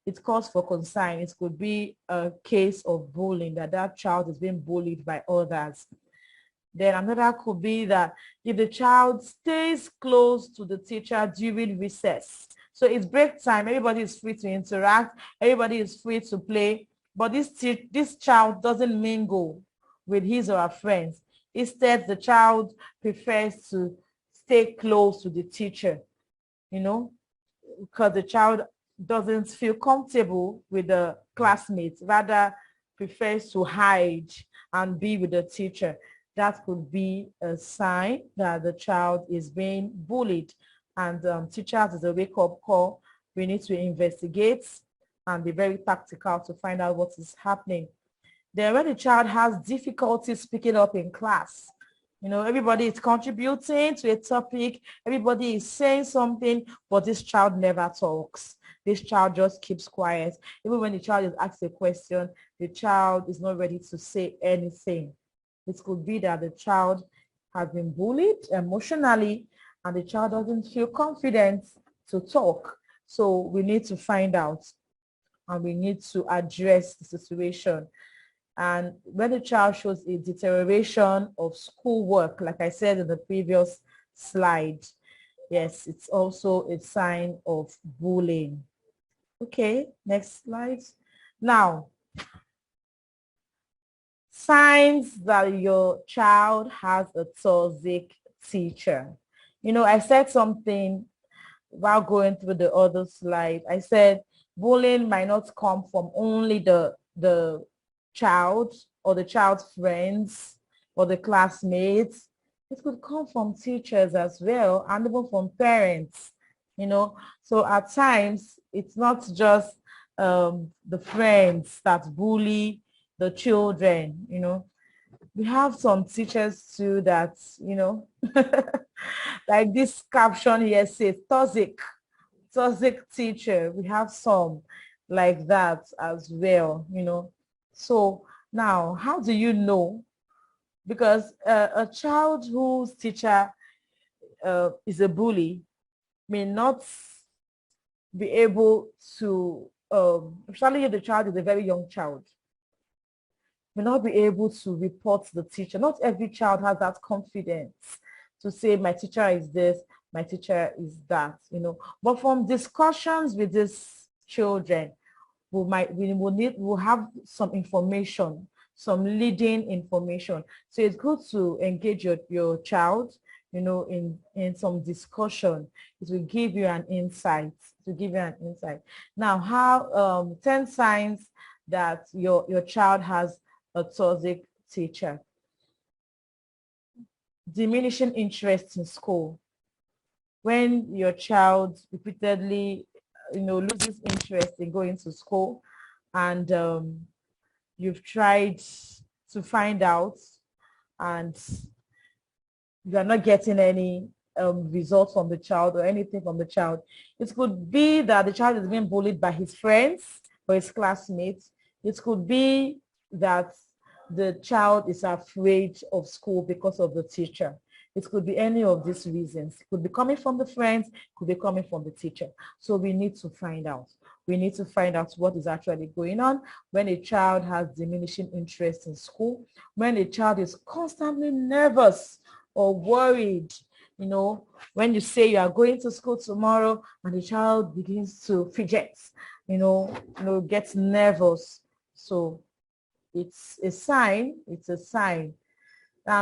Speaker 1: it calls for concern. It could be a case of bullying, that child is being bullied by others. Then another could be that if the child stays close to the teacher during recess. So it's break time, everybody is free to interact, everybody is free to play, but this child doesn't mingle with his or her friends. Instead, the child prefers to stay close to the teacher, because the child doesn't feel comfortable with the classmates, rather prefers to hide and be with the teacher. That could be a sign that the child is being bullied, and teachers is a wake-up call. We need to investigate and be very tactical to find out what is happening. Then when the child has difficulty speaking up in class, everybody is contributing to a topic, everybody is saying something, but this child never talks. This child just keeps quiet. Even when the child is asked a question, the child is not ready to say anything. It could be that the child has been bullied emotionally and the child doesn't feel confident to talk. So we need to find out and we need to address the situation. And when the child shows a deterioration of schoolwork, like I said in the previous slide, yes, it's also a sign of bullying. Okay, next slide. Now, signs that your child has a toxic teacher. I said something while going through the other slide. I said Bullying might not come from only the child or the child's friends or the classmates. It could come from teachers as well, and even from parents, you know. So at times, it's not just the friends that bully the children, you know. We have some teachers too that, you know, like this caption here says, toxic teacher. We have some like that as well, you know. So now, how do you know? Because a child whose teacher is a bully may not be able to, especially if the child is a very young child, may not be able to report the teacher. Not every child has that confidence to say my teacher is this, my teacher is that, you know. But from discussions with these children, we'll have some information, some leading information. So it's good to engage your child, you know, in some discussion. It will give you an insight. To give you an insight. Now, how 10 signs that your child has a toxic teacher. Diminishing interest in school. When your child repeatedly, you know, loses interest in going to school, and you've tried to find out and you are not getting any results from the child or anything from the child. It could be that the child is being bullied by his friends or his classmates. It could be that the child is afraid of school because of the teacher. It could be any of these reasons. It could be coming from the friends, could be coming from the teacher. So we need to find out. We need to find out what is actually going on when a child has diminishing interest in school, when a child is constantly nervous or worried, you know, when you say you are going to school tomorrow and the child begins to fidget, you know, gets nervous. So it's a sign,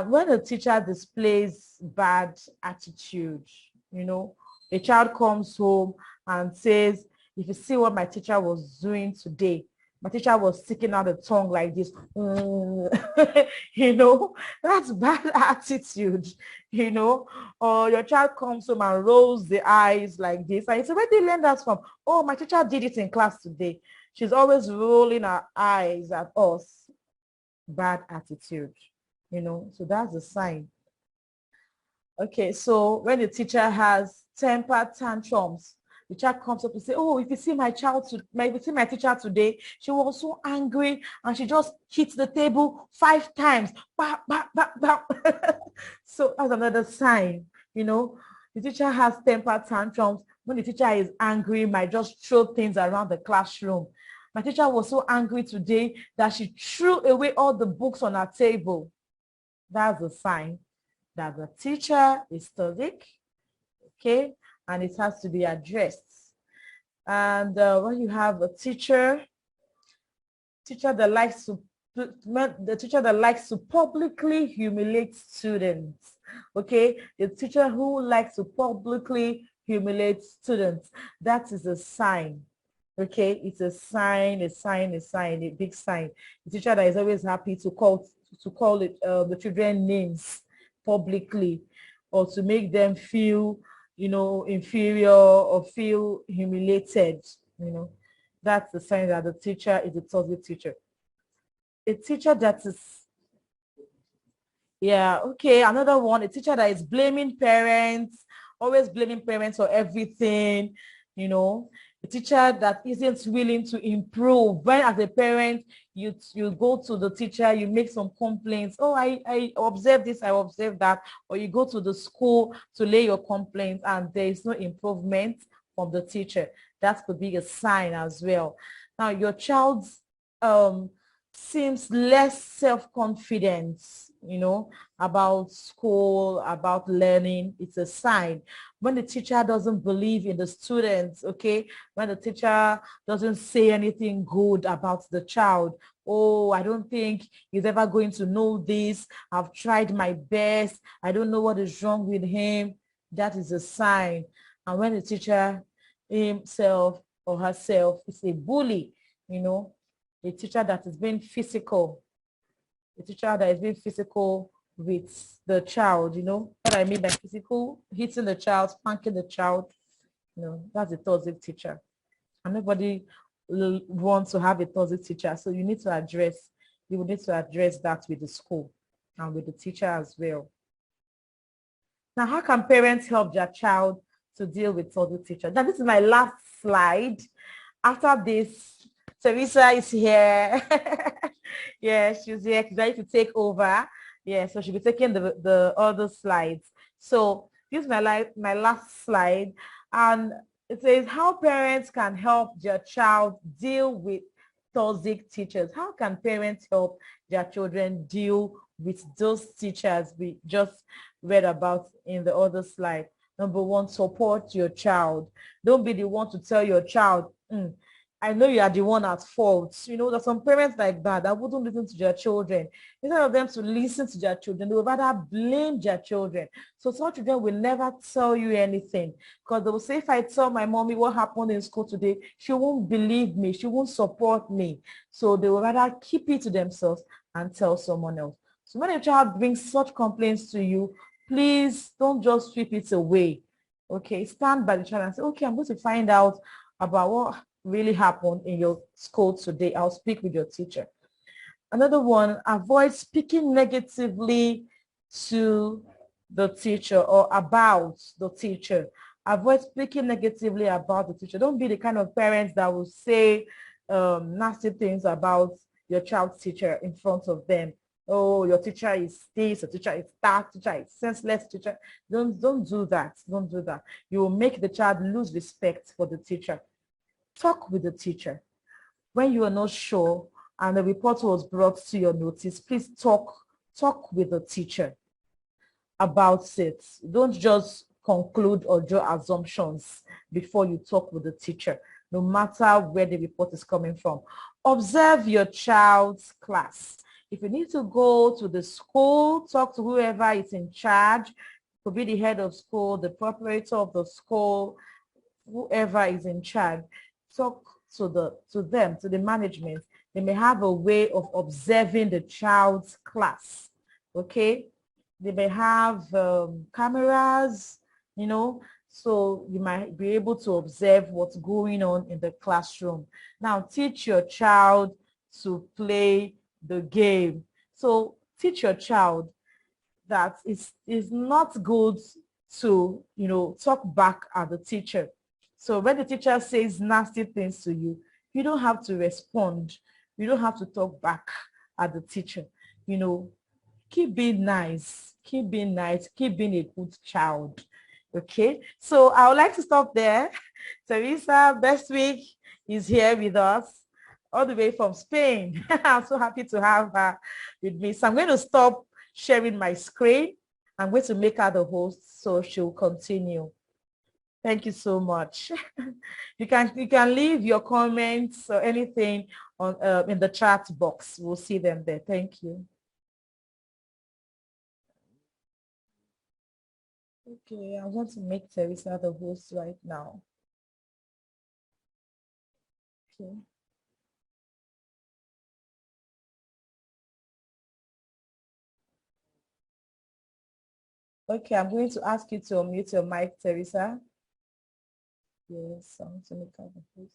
Speaker 1: when a teacher displays bad attitude, you know, a child comes home and says, if you see what my teacher was doing today, my teacher was sticking out the tongue like this, you know, that's bad attitude, you know. Or your child comes home and rolls the eyes like this. And you say, where did you learn that from? Oh, my teacher did it in class today. She's always rolling her eyes at us. Bad attitude, you know, so that's a sign. Okay, so when the teacher has temper tantrums, the child comes up to say, oh, if you see my teacher today, she was so angry and she just hit the table 5 times. Bah, bah, bah, bah. So that's another sign, you know. The teacher has temper tantrums. When the teacher is angry, might just throw things around the classroom. My teacher was so angry today that she threw away all the books on her table. That's a sign that the teacher is toxic, okay, and it has to be addressed. And when you have a teacher that likes to publicly humiliate students, okay, the teacher who likes to publicly humiliate students, that is a sign. Okay, it's a sign, a big sign. The teacher that is always happy to call the children names publicly, or to make them feel, you know, inferior or feel humiliated, you know, that's the sign that the teacher is a toxic teacher. A teacher that is, yeah, okay, another one, a teacher that is blaming parents, always blaming parents for everything, you know. A teacher that isn't willing to improve. When as a parent, you go to the teacher, you make some complaints. Oh, I observe this, I observe that. Or you go to the school to lay your complaints and there is no improvement from the teacher. That could be a sign as well. Now, your child seems less self-confident, you know, about school, about learning. It's a sign. When the teacher doesn't believe in the students, okay, when the teacher doesn't say anything good about the child, oh, I don't think he's ever going to know this. I've tried my best. I don't know what is wrong with him. That is a sign. And when the teacher himself or herself is a bully, you know, a teacher that is being physical, a teacher that is being physical with the child, you know, what I mean by physical, hitting the child, spanking the child, you know, that's a toxic teacher. And nobody wants to have a toxic teacher. So you need to address, you will need to address that with the school and with the teacher as well. Now, how can parents help their child to deal with toxic teacher? Now, this is my last slide. After this, Teresa is here. Yeah, she's here. She's ready to take over. Yeah, so she'll be taking the other slides. So this is my last slide. And it says how parents can help their child deal with toxic teachers. How can parents help their children deal with those teachers we just read about in the other slide? Number one, support your child. Don't be the one to tell your child, I know you are the one at fault. You know, there's some parents like that wouldn't listen to their children. Instead of them to listen to their children, they will rather blame their children. So some children will never tell you anything because they will say, if I tell my mommy what happened in school today, she won't believe me. She won't support me. So they will rather keep it to themselves and tell someone else. So when a child brings such complaints to you, please don't just sweep it away. Okay, stand by the child and say, okay, I'm going to find out about what really happened in your school today. I'll speak with your teacher. Another one, avoid speaking negatively to the teacher or about the teacher. Avoid speaking negatively about the teacher. Don't be the kind of parents that will say nasty things about your child's teacher in front of them. Oh, your teacher is this, your teacher is that, teacher is senseless, teacher. Don't do that. Don't do that. You will make the child lose respect for the teacher. Talk with the teacher. When you are not sure and the report was brought to your notice, please talk with the teacher about it. Don't just conclude or draw assumptions before you talk with the teacher, no matter where the report is coming from. Observe your child's class. If you need to go to the school, talk to whoever is in charge. It could be the head of school, the proprietor of the school, whoever is in charge. Talk to the management. They may have a way of observing the child's class. Okay, they may have cameras, you know, so you might be able to observe what's going on in the classroom. Now teach your child to play the game. So teach your child that it's not good to, you know, talk back at the teacher. So when the teacher says nasty things to you, you don't have to respond. You don't have to talk back at the teacher. You know, keep being nice, keep being nice, keep being a good child. Okay, so I would like to stop there. Teresa Bestwick is here with us all the way from Spain. I'm so happy to have her with me. So I'm going to stop sharing my screen. I'm going to make her the host so she'll continue. Thank you so much. You can leave your comments or anything on in the chat box. We'll see them there. Thank you. Okay, I want to make Teresa the host right now. Okay. Okay, I'm going to ask you to unmute your mic, Teresa. Yes, I want to make her the host.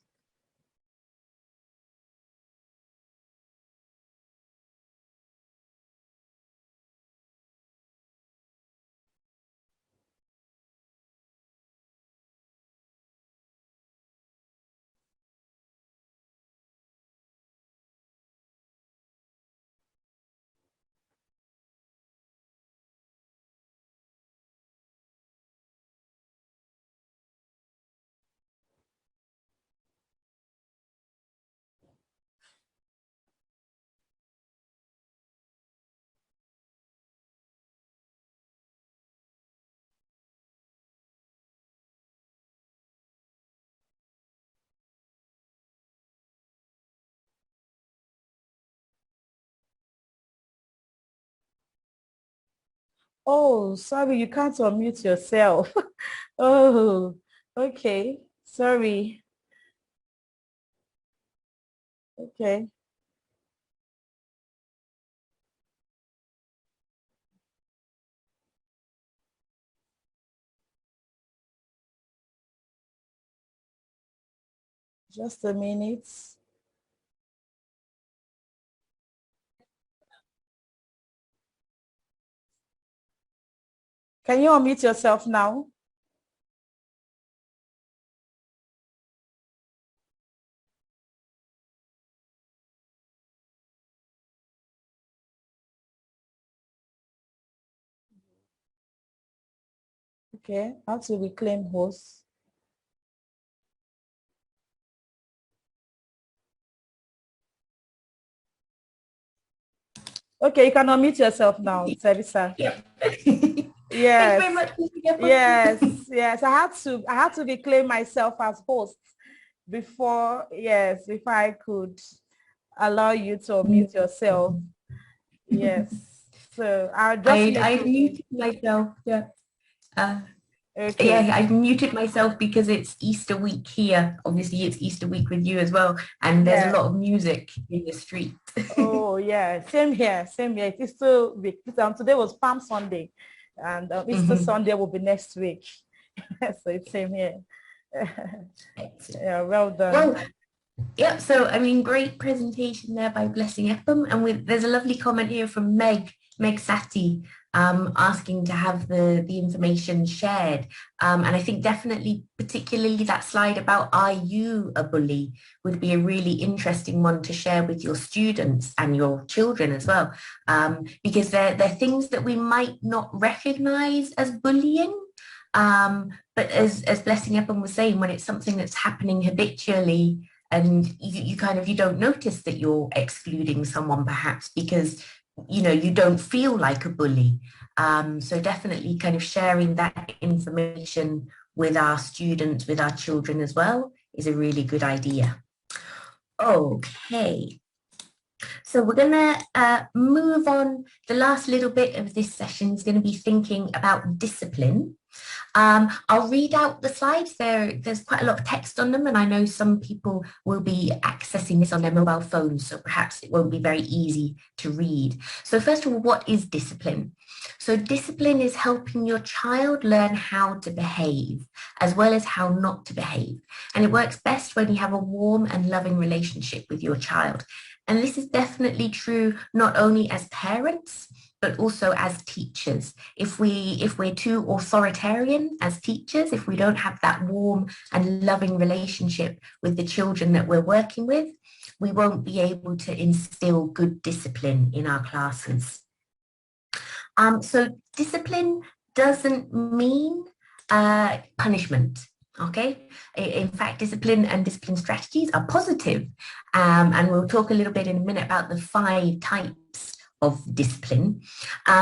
Speaker 1: Oh, sorry, you can't unmute yourself. Oh, okay. Sorry. Okay. Just a minute. Can you unmute yourself now? Okay, how to reclaim host. Okay, you can unmute yourself now, Teresa.
Speaker 2: Yep.
Speaker 1: Yes.
Speaker 2: Thanks very much.
Speaker 1: Yes. I had to reclaim myself as host before I could allow you to unmute yourself. Yes. So I'll just
Speaker 2: I muted myself. Yeah.
Speaker 1: Okay.
Speaker 2: Yeah, I've muted myself because it's Easter week here. Obviously, it's Easter week with you as well, and there's a lot of music in the street.
Speaker 1: Oh yeah, same here, same here. It's Easter week. Today was Palm Sunday, and Easter Sunday will be next week. So it's same here. Yeah, well done.
Speaker 2: Well, yep. So I mean, great presentation there by Blessing Epum, and there's a lovely comment here from Meg Sati, asking to have the information shared. And I think definitely, particularly that slide about "Are you a bully?" would be a really interesting one to share with your students and your children as well, because they're things that we might not recognize as bullying. But as Blessing Epum was saying, when it's something that's happening habitually, and you don't notice that you're excluding someone perhaps because you don't feel like a bully. So definitely kind of sharing that information with our students, with our children as well, is a really good idea. Okay. So we're going to move on. The last little bit of this session is going to be thinking about discipline. I'll read out the slides. There's quite a lot of text on them, and I know some people will be accessing this on their mobile phones, so perhaps it won't be very easy to read. So first of all, what is discipline? So discipline is helping your child learn how to behave, as well as how not to behave. And it works best when you have a warm and loving relationship with your child. And this is definitely true not only as parents, but also as teachers. If we're too authoritarian as teachers, if we don't have that warm and loving relationship with the children that we're working with, we won't be able to instill good discipline in our classes. So discipline doesn't mean punishment. Okay. In fact, discipline and discipline strategies are positive. And we'll talk a little bit in a minute about the 5 types of discipline.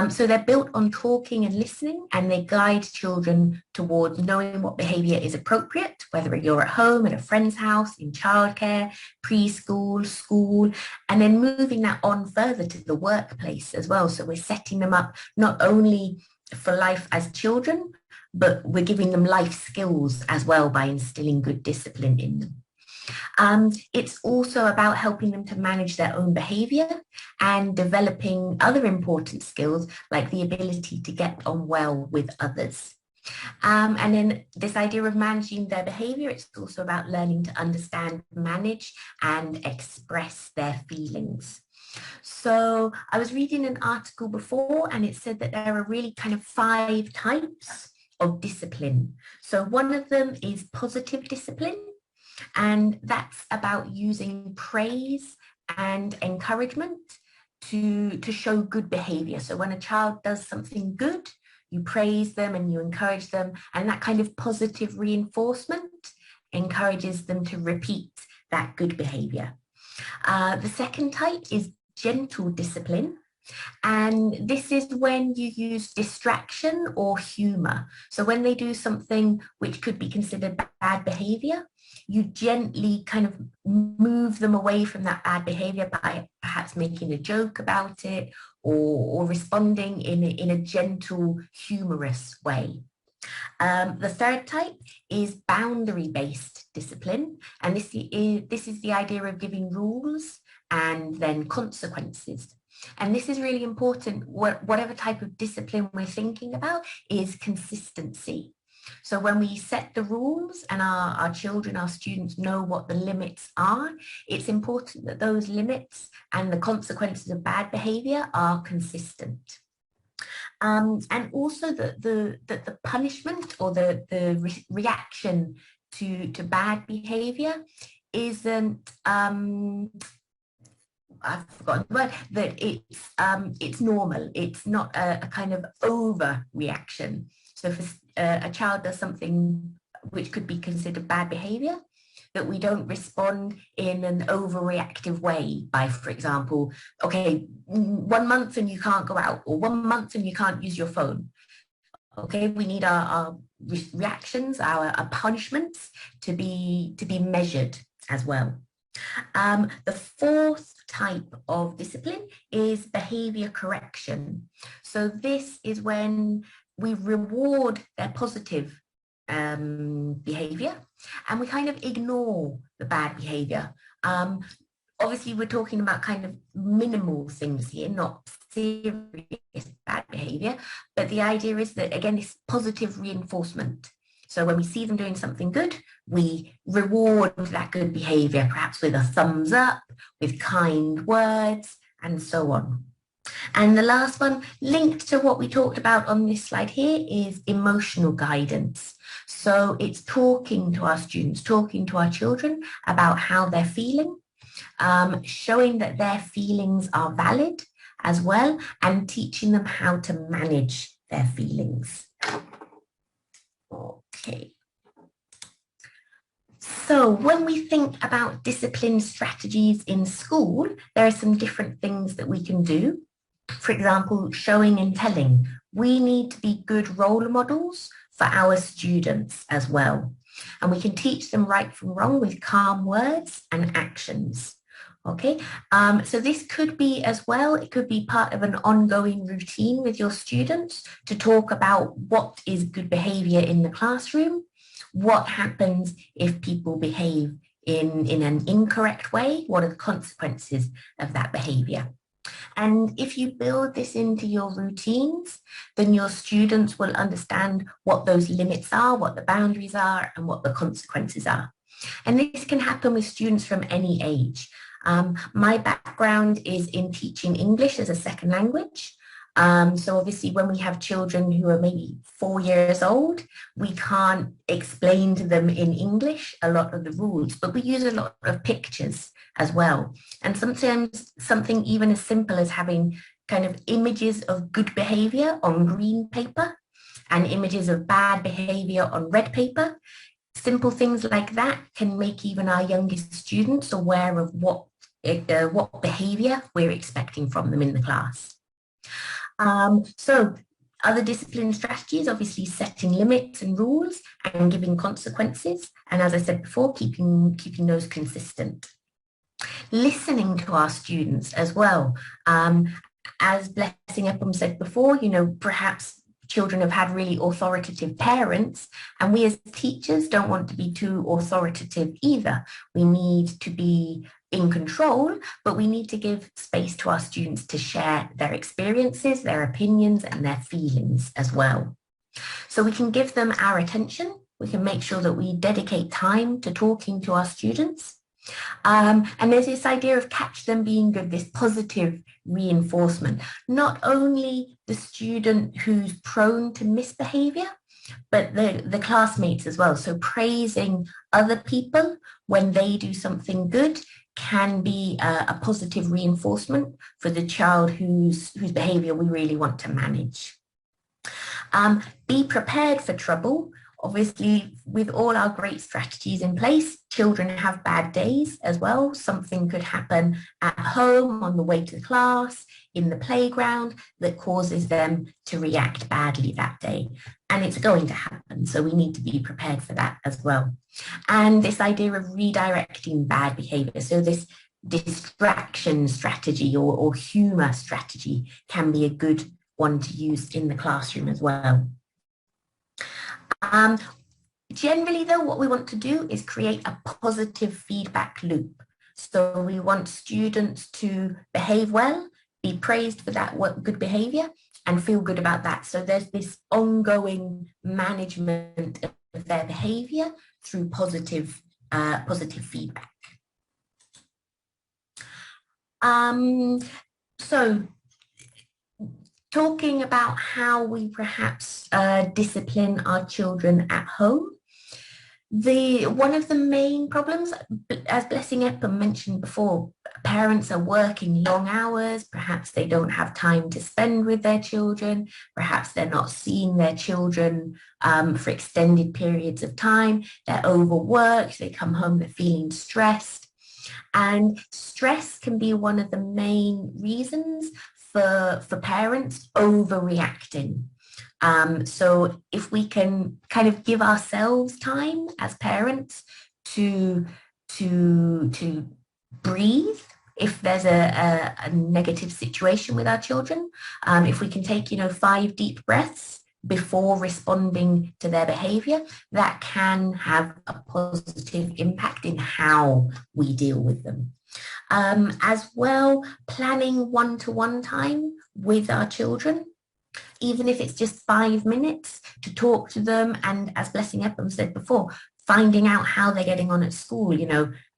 Speaker 2: So they're built on talking and listening, and they guide children towards knowing what behavior is appropriate, whether you're at home, at a friend's house, in childcare, preschool, school, and then moving that on further to the workplace as well. So we're setting them up not only for life as children, but we're giving them life skills as well by instilling good discipline in them. It's also about helping them to manage their own behavior and developing other important skills like the ability to get on well with others. And then this idea of managing their behavior, it's also about learning to understand, manage, and express their feelings. So I was reading an article before, and it said that there are really kind of 5 types of discipline. So one of them is positive discipline, and that's about using praise and encouragement to show good behavior. So when a child does something good, you praise them and you encourage them, and that kind of positive reinforcement encourages them to repeat that good behavior. The second type is gentle discipline. And this is when you use distraction or humor. So when they do something which could be considered bad behavior, you gently kind of move them away from that bad behavior by perhaps making a joke about it or responding in a gentle, humorous way. The third type is boundary-based discipline, and this is the idea of giving rules and then consequences. And this is really important. Whatever type of discipline we're thinking about is consistency. So when we set the rules and our children, our students know what the limits are, it's important that those limits and the consequences of bad behavior are consistent. And also that the punishment or the reaction to bad behavior isn't I've forgotten the word, that it's normal. It's not a kind of overreaction. So if a child does something which could be considered bad behavior, that we don't respond in an overreactive way by, for example, okay, 1 month and you can't go out, or 1 month and you can't use your phone. Okay, we need our reactions, our punishments to be measured as well. The fourth type of discipline is behavior correction. So this is when we reward their positive behavior and we kind of ignore the bad behavior. Obviously, we're talking about kind of minimal things here, not serious bad behavior, but the idea is that, again, it's positive reinforcement. So when we see them doing something good, we reward that good behavior, perhaps with a thumbs up, with kind words, and so on. And the last one, linked to what we talked about on this slide here, is emotional guidance. So it's talking to our students, talking to our children about how they're feeling, showing that their feelings are valid as well, and teaching them how to manage their feelings. Okay. So when we think about discipline strategies in school, there are some different things that we can do. For example, showing and telling. We need to be good role models for our students as well. And we can teach them right from wrong with calm words and actions. Okay, so this could be as well, it could be part of an ongoing routine with your students to talk about what is good behavior in the classroom, what happens if people behave in an incorrect way, what are the consequences of that behavior. And if you build this into your routines, then your students will understand what those limits are, what the boundaries are, and what the consequences are. And this can happen with students from any age. My background is in teaching English as a second language. So obviously when we have children who are maybe 4 years old, we can't explain to them in English a lot of the rules, but we use a lot of pictures as well. And sometimes something even as simple as having kind of images of good behavior on green paper and images of bad behavior on red paper. Simple things like that can make even our youngest students aware of what behavior we're expecting from them in the class. So other discipline strategies, obviously setting limits and rules and giving consequences. And as I said before, keeping those consistent. Listening to our students as well. As Blessing Epum said before, you know, perhaps children have had really authoritative parents, and we as teachers don't want to be too authoritative either. We need to be in control, but we need to give space to our students to share their experiences, their opinions, and their feelings as well. So we can give them our attention. We can make sure that we dedicate time to talking to our students. And there's this idea of catch them being good, this positive reinforcement, not only the student who's prone to misbehavior, but the classmates as well. So praising other people when they do something good can be a positive reinforcement for the child whose behavior we really want to manage. Be prepared for trouble. Obviously, with all our great strategies in place, children have bad days as well. Something could happen at home, on the way to class, in the playground, that causes them to react badly that day. And it's going to happen, so we need to be prepared for that as well. And this idea of redirecting bad behavior, so this distraction strategy or humor strategy can be a good one to use in the classroom as well. Generally, though, what we want to do is create a positive feedback loop. So we want students to behave well, be praised for that good behavior, and feel good about that. So there's this ongoing management of their behavior through positive feedback. So talking about how we perhaps discipline our children at home. One of the main problems, as Blessing Epum mentioned before, parents are working long hours, perhaps they don't have time to spend with their children, perhaps they're not seeing their children for extended periods of time, they're overworked, they come home, they're feeling stressed. And stress can be one of the main reasons for parents overreacting. So if we can kind of give ourselves time as parents to breathe, if there's a negative situation with our children, if we can take 5 deep breaths before responding to their behavior, that can have a positive impact in how we deal with them. As well, planning one-to-one time with our children, even if it's just 5 minutes to talk to them. And as Blessing Epum said before, finding out how they're getting on at school,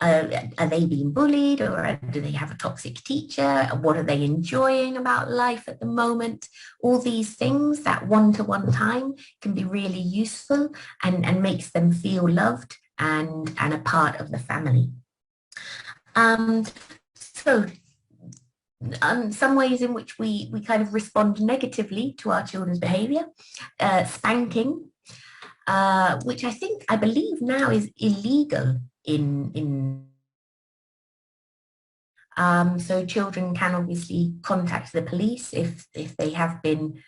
Speaker 2: are they being bullied, or do they have a toxic teacher? What are they enjoying about life at the moment? All these things, that one-to-one time can be really useful and makes them feel loved and a part of the family. So some ways in which we kind of respond negatively to our children's behavior, spanking, which I believe now is illegal so children can obviously contact the police if they have been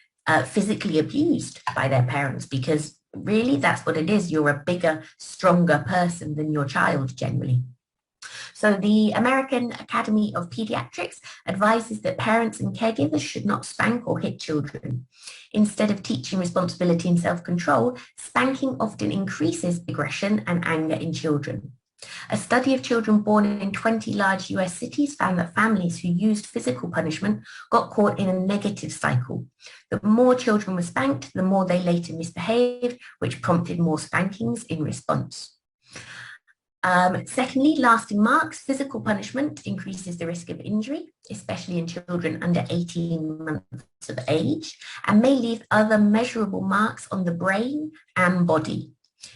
Speaker 2: physically abused by their parents, because really that's what it is. You're a bigger, stronger person than your child generally. So the American Academy of Pediatrics advises that parents and caregivers should not spank or hit children. Instead of teaching responsibility and self-control, spanking often increases aggression and anger in children. A study of children born in 20 large US cities found that families who used physical punishment got caught in a negative cycle. The more children were spanked, the more they later misbehaved, which prompted more spankings in response. Secondly, lasting marks. Physical punishment increases the risk of injury, especially in children under 18 months of age, and may leave other measurable marks on the brain and body.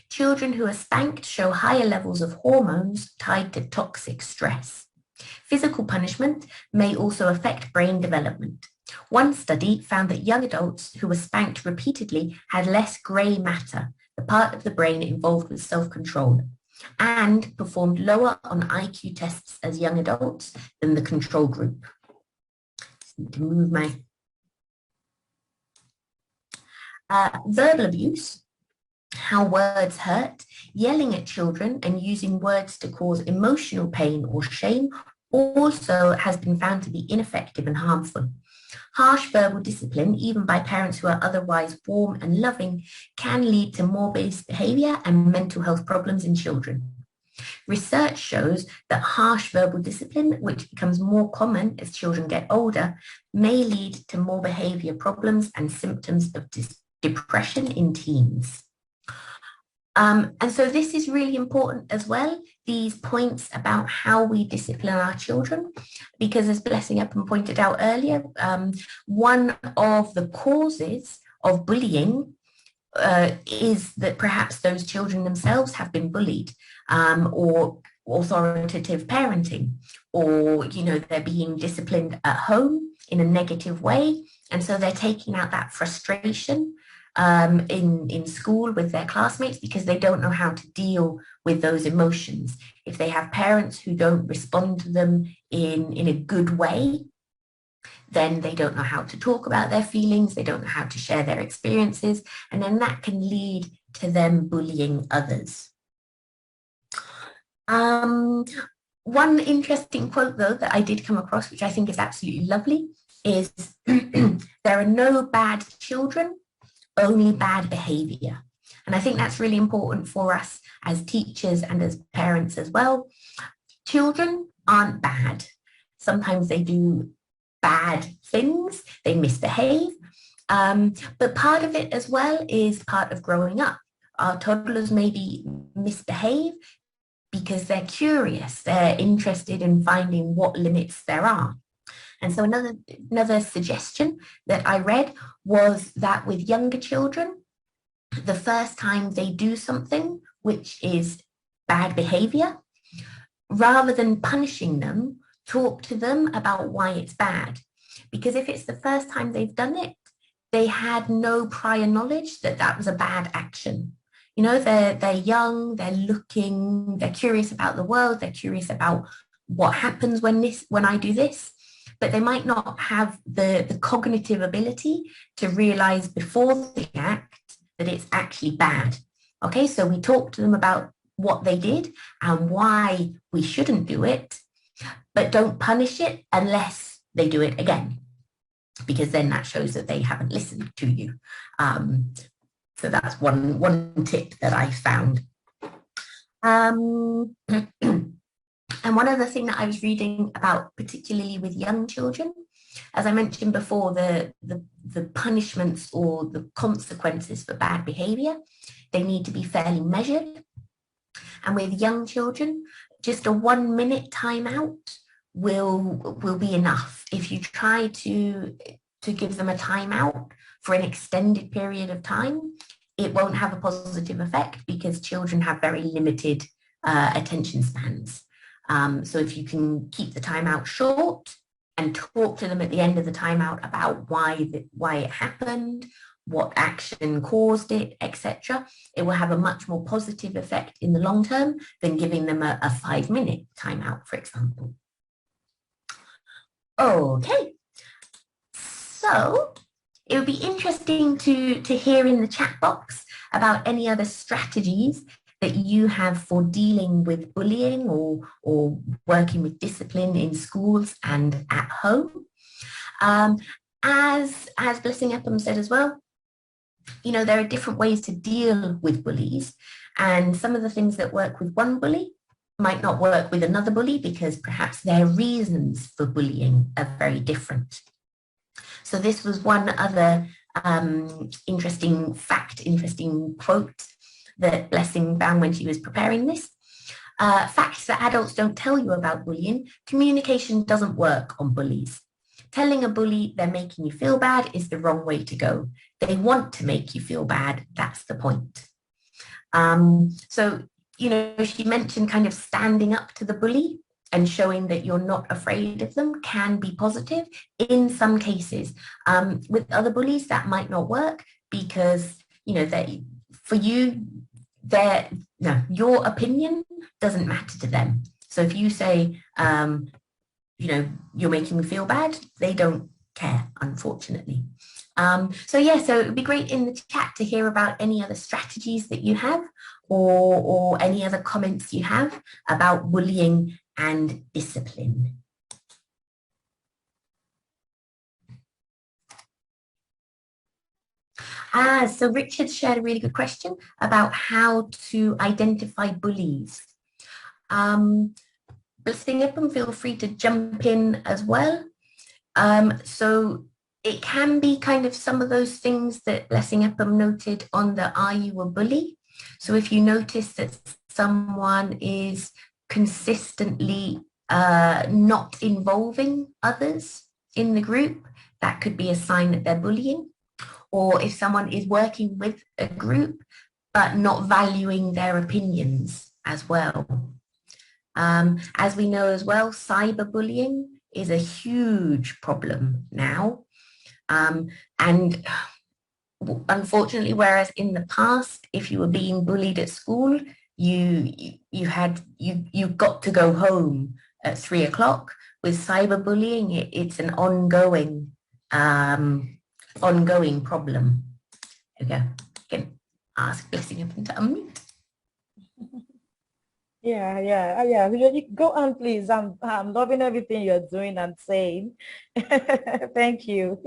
Speaker 2: Children who are spanked show higher levels of hormones tied to toxic stress. Physical punishment may also affect brain development. One study found that young adults who were spanked repeatedly had less grey matter, the part of the brain involved with self-control, and performed lower on IQ tests as young adults than the control group. Just need to move my... verbal abuse, how words hurt, yelling at children and using words to cause emotional pain or shame also has been found to be ineffective and harmful. Harsh verbal discipline, even by parents who are otherwise warm and loving, can lead to more misbehavior and mental health problems in children. Research shows that harsh verbal discipline, which becomes more common as children get older, may lead to more behavior problems and symptoms of depression in teens. And so this is really important as well, these points about how we discipline our children, because as Blessing Epum pointed out earlier, one of the causes of bullying is that perhaps those children themselves have been bullied, or authoritative parenting, or they're being disciplined at home in a negative way, and so they're taking out that frustration in school with their classmates because they don't know how to deal with those emotions. If they have parents who don't respond to them in a good way, then they don't know how to talk about their feelings, they don't know how to share their experiences, and then that can lead to them bullying others. One interesting quote, though, that I did come across, which I think is absolutely lovely, is there are no bad children, only bad behavior. And I think that's really important for us as teachers and as parents as well. Children aren't bad. Sometimes they do bad things, they misbehave. But part of it as well is part of growing up. Our toddlers maybe misbehave because they're curious, they're interested in finding what limits there are. And so another suggestion that I read was that with younger children, the first time they do something which is bad behavior, rather than punishing them, talk to them about why it's bad. Because if it's the first time they've done it, they had no prior knowledge that that was a bad action. You know, they're young, they're looking, they're curious about the world, they're curious about what happens when I do this, but they might not have the cognitive ability to realize before they act that it's actually bad. Okay, so we talk to them about what they did and why we shouldn't do it, but don't punish it unless they do it again, because then that shows that they haven't listened to you. So that's one tip that I found. And one other thing that I was reading about, particularly with young children, as I mentioned before, the punishments or the consequences for bad behavior, they need to be fairly measured. And with young children, just a 1 minute timeout will be enough. If you try to give them a timeout for an extended period of time, it won't have a positive effect because children have very limited attention spans. So if you can keep the timeout short and talk to them at the end of the timeout about why it happened, what action caused it, etc., it will have a much more positive effect in the long term than giving them a 5-minute timeout, for example. Okay, so it would be interesting to hear in the chat box about any other strategies that you have for dealing with bullying or working with discipline in schools and at home. As Blessing Epum said as well, you know, there are different ways to deal with bullies, and some of the things that work with one bully might not work with another bully because perhaps their reasons for bullying are very different. So this was one other interesting fact, interesting quote that Blessing found when she was preparing this. Facts that adults don't tell you about bullying. Communication doesn't work on bullies. Telling a bully they're making you feel bad is the wrong way to go. They want to make you feel bad. That's the point. So, you know, she mentioned kind of standing up to the bully and showing that you're not afraid of them can be positive in some cases. With other bullies, that might not work because, you know, for you, your opinion doesn't matter to them. So if you say, you know, you're making me feel bad, they don't care, unfortunately. So it would be great in the chat to hear about any other strategies that you have or any other comments you have about bullying and discipline. So Richard shared a really good question about how to identify bullies. Blessing Epum, feel free to jump in as well. So it can be kind of some of those things that Blessing Epum noted on the Are You a Bully? So if you notice that someone is consistently not involving others in the group, that could be a sign that they're bullying. Or if someone is working with a group but not valuing their opinions as well. As we know as well, cyberbullying is a huge problem now. And unfortunately, whereas in the past, if you were being bullied at school, you got to go home at 3 o'clock. With cyberbullying, it's an ongoing problem. Okay, you can ask Blessing Epum to unmute.
Speaker 1: Yeah. Go on, please. I'm loving everything you're doing and saying. Thank you.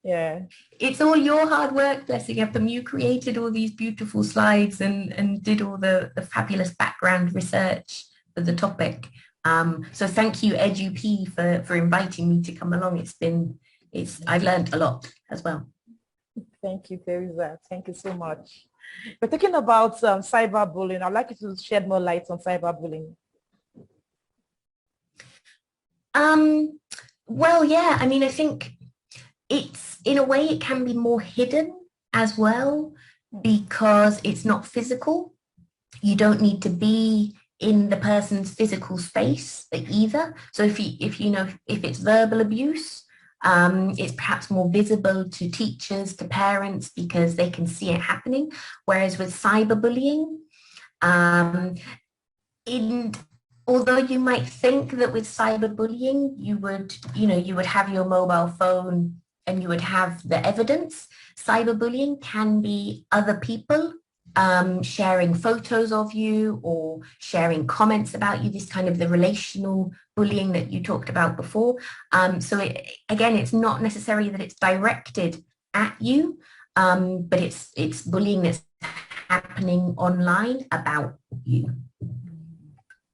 Speaker 1: Yeah.
Speaker 2: It's all your hard work, blessing Epum. You created all these beautiful slides and did all the fabulous background research for the topic. So thank you, EduP, for inviting me to come along. I've learned a lot as well.
Speaker 1: Thank you, Teresa. Thank you so much. We're talking about cyberbullying. I'd like you to shed more light on cyberbullying.
Speaker 2: Well, yeah, I mean, I think it's, in a way, it can be more hidden as well because it's not physical. You don't need to be in the person's physical space either. So if it's verbal abuse, it's perhaps more visible to teachers, to parents, because they can see it happening. Whereas with cyberbullying, although you might think that with cyberbullying, you would have your mobile phone and you would have the evidence. Cyberbullying can be other people sharing photos of you or sharing comments about you, this kind of the relational bullying that you talked about before. So it's not necessarily that it's directed at you, but it's bullying that's happening online about you.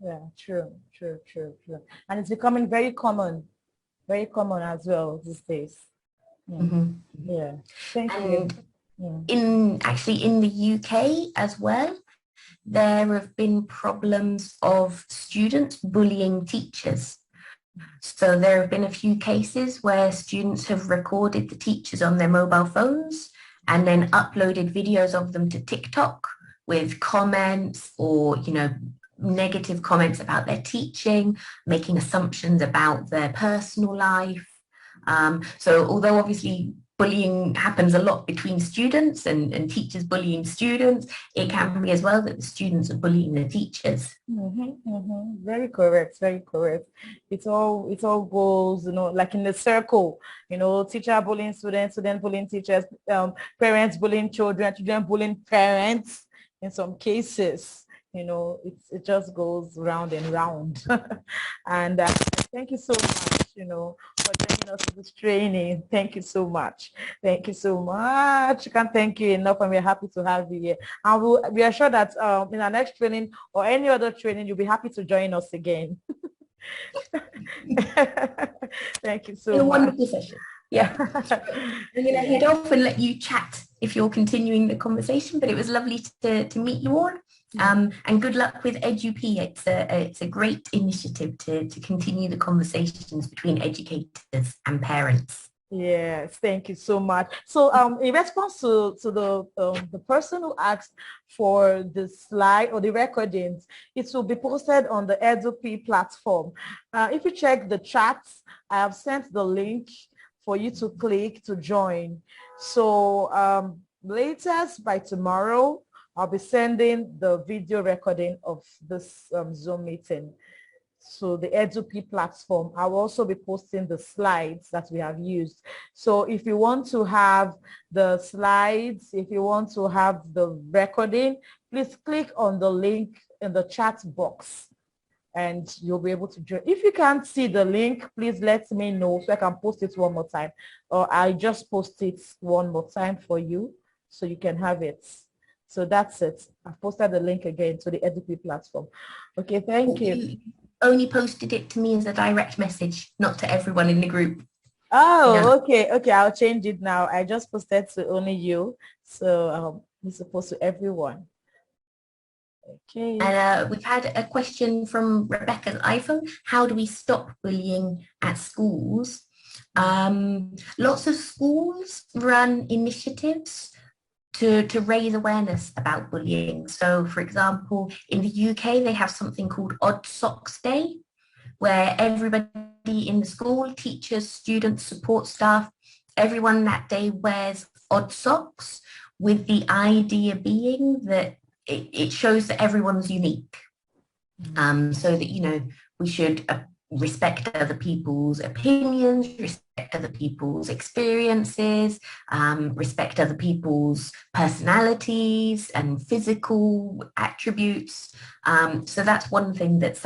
Speaker 1: Yeah, true. And it's becoming very common as well these days.
Speaker 2: Mm-hmm.
Speaker 1: Yeah, thank you.
Speaker 2: In the UK as well, there have been problems of students bullying teachers. So there have been a few cases where students have recorded the teachers on their mobile phones and then uploaded videos of them to TikTok with comments or, negative comments about their teaching, making assumptions about their personal life. So although obviously bullying happens a lot between students and teachers bullying students, it can be as well that the students are bullying the teachers.
Speaker 1: Very correct. It all goes, like in the circle, teacher bullying students, student bullying teachers, parents bullying children, children bullying parents in some cases. It just goes round and round. And thank you so much, for joining us for this training. Thank you so much. I can't thank you enough, and we're happy to have you here. And we are sure that in our next training or any other training, you'll be happy to join us again. Thank you so much.
Speaker 2: A wonderful session. Yeah. I'm going to head off and let you chat if you're continuing the conversation, but it was lovely to meet you all. And good luck with EduP. It's a great initiative to continue the conversations between educators and parents.
Speaker 1: Yes, thank you so much. So in response to the person who asked for the slide or the recordings, it will be posted on the EduP platform. If you check the chats, I have sent the link for you to click to join. So latest by tomorrow, I'll be sending the video recording of this Zoom meeting. So the EduP platform. I will also be posting the slides that we have used. So if you want to have the slides, if you want to have the recording, please click on the link in the chat box and you'll be able to join. If you can't see the link, please let me know so I can post it one more time. Or I'll just post it one more time for you so you can have it. So that's it. I've posted the link again to the EduP platform. Okay, thank you.
Speaker 2: Only posted it to me as a direct message, not to everyone in the group.
Speaker 1: Oh, yeah. Okay, I'll change it now. I just posted to only you. So it's supposed to everyone. Okay.
Speaker 2: And we've had a question from Rebecca's iPhone. How do we stop bullying at schools? Lots of schools run initiatives to raise awareness about bullying. So, for example, in the UK, they have something called Odd Socks Day, where everybody in the school, teachers, students, support staff, everyone that day wears odd socks, with the idea being that it shows that everyone's unique. So that, we should respect other people's opinions, respect other people's experiences, respect other people's personalities and physical attributes. So that's one thing that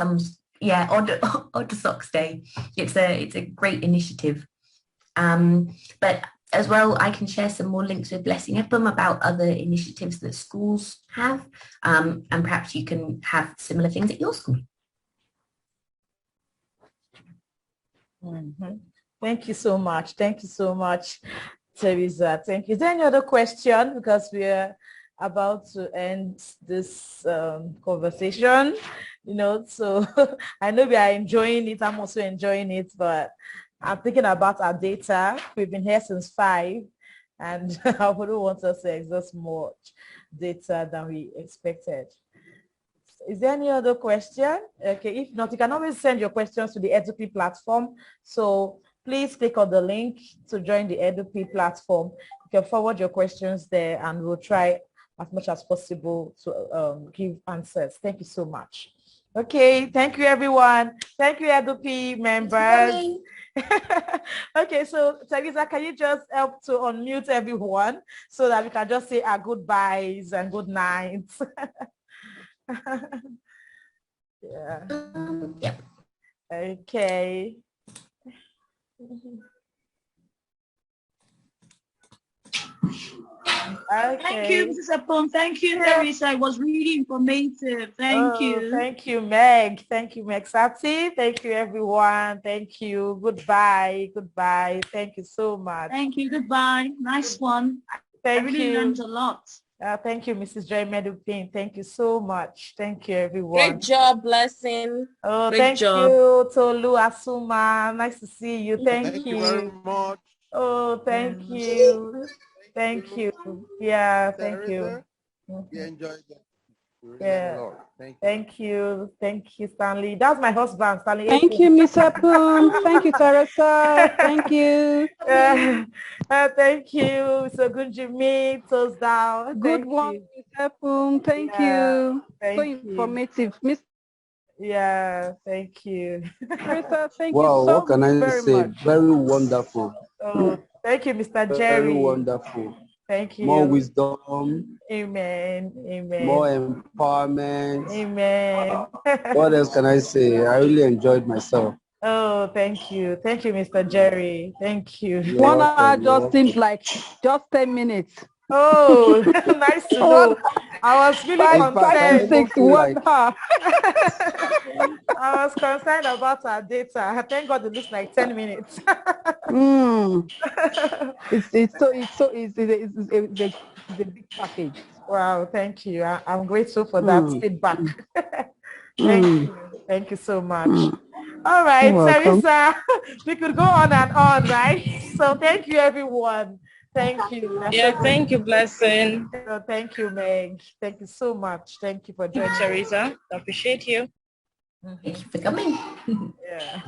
Speaker 2: Odd Socks Day. It's a great initiative. But As well, I can share some more links with Blessing Epum about other initiatives that schools have, and perhaps you can have similar things at your school.
Speaker 1: Thank you so much. Thank you so much, Teresa. Thank you. Is there any other question? Because we're about to end this conversation, so I know we are enjoying it. I'm also enjoying it, but I'm thinking about our data. We've been here since 5, and I wouldn't want us to exhaust more data than we expected. Is there any other question? Okay, if not, you can always send your questions to the Edup platform. So please click on the link to join the Edup platform. You can forward your questions there and we'll try as much as possible to give answers. Thank you so much. Okay, thank you everyone. Thank you Edup members. Okay, so Teresa, can you just help to unmute everyone so that we can just say our goodbyes and good nights? Yeah.
Speaker 2: Yep.
Speaker 1: Okay. Okay.
Speaker 3: Thank you, Mrs. Epum. Thank you, Teresa. It was really informative. Thank you.
Speaker 1: Thank you, Meg. Thank you, Meg Sati. Thank you, everyone. Thank you. Goodbye. Goodbye. Thank you so much.
Speaker 3: Thank you. Goodbye. Nice one.
Speaker 1: Thank
Speaker 3: I really learned a lot.
Speaker 1: Thank you, Mrs. Joy Medupin. Thank you so much. Thank you, everyone.
Speaker 4: Great job, Blessing.
Speaker 1: Oh,
Speaker 4: Great
Speaker 1: thank
Speaker 4: job.
Speaker 1: you, Tolu Asuma. Nice to see you.
Speaker 5: Thank you very much.
Speaker 1: Oh, thank you. Thank you. Yeah, thank you.
Speaker 5: We enjoyed that.
Speaker 1: Yeah. Thank you. Thank you, Stanley. That's my husband, Stanley.
Speaker 6: Thank you, Miss Epum. Thank you, Teresa. Thank you.
Speaker 1: Thank you. So good, Jimmy. Toes down.
Speaker 6: Good one, Miss Epum. Thank you. So informative. Miss.
Speaker 1: Yeah, thank you.
Speaker 6: Teresa, thank you
Speaker 7: Wow,
Speaker 6: so
Speaker 7: what can I
Speaker 6: very
Speaker 7: say?
Speaker 6: much.
Speaker 7: Very wonderful.
Speaker 1: Oh, thank you, Mr. Jerry.
Speaker 7: Very wonderful.
Speaker 1: Thank you.
Speaker 7: More wisdom.
Speaker 1: Amen. Amen.
Speaker 7: More empowerment.
Speaker 1: Amen.
Speaker 7: What else can I say? I really enjoyed myself.
Speaker 1: Oh, thank you. Thank you, Mr. Jerry. Thank you.
Speaker 6: 1 hour just seems like just 10 minutes.
Speaker 1: Oh, nice to know. I was really concerned.
Speaker 6: 5 to 1 hour.
Speaker 1: I was concerned about our data. Thank God it looks like 10 minutes.
Speaker 6: It's a big package.
Speaker 1: Wow, thank you. I'm grateful for that feedback. Thank you. Thank you so much. All right, Teresa, we could go on and on, right? So thank you, everyone. Thank you.
Speaker 4: Yeah, thank you, Blessing.
Speaker 1: So thank you, Meg. Thank you so much. Thank you for joining.
Speaker 4: Teresa, appreciate you.
Speaker 2: Thank you for coming.
Speaker 1: Yeah.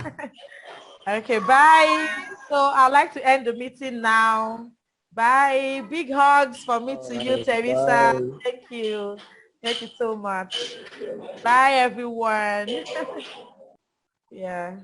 Speaker 1: Okay, bye. So I'd like to end the meeting now. Bye. Big hugs from me to you, Teresa.
Speaker 7: Bye.
Speaker 1: Thank you. Thank you so much. Bye, everyone. Yeah.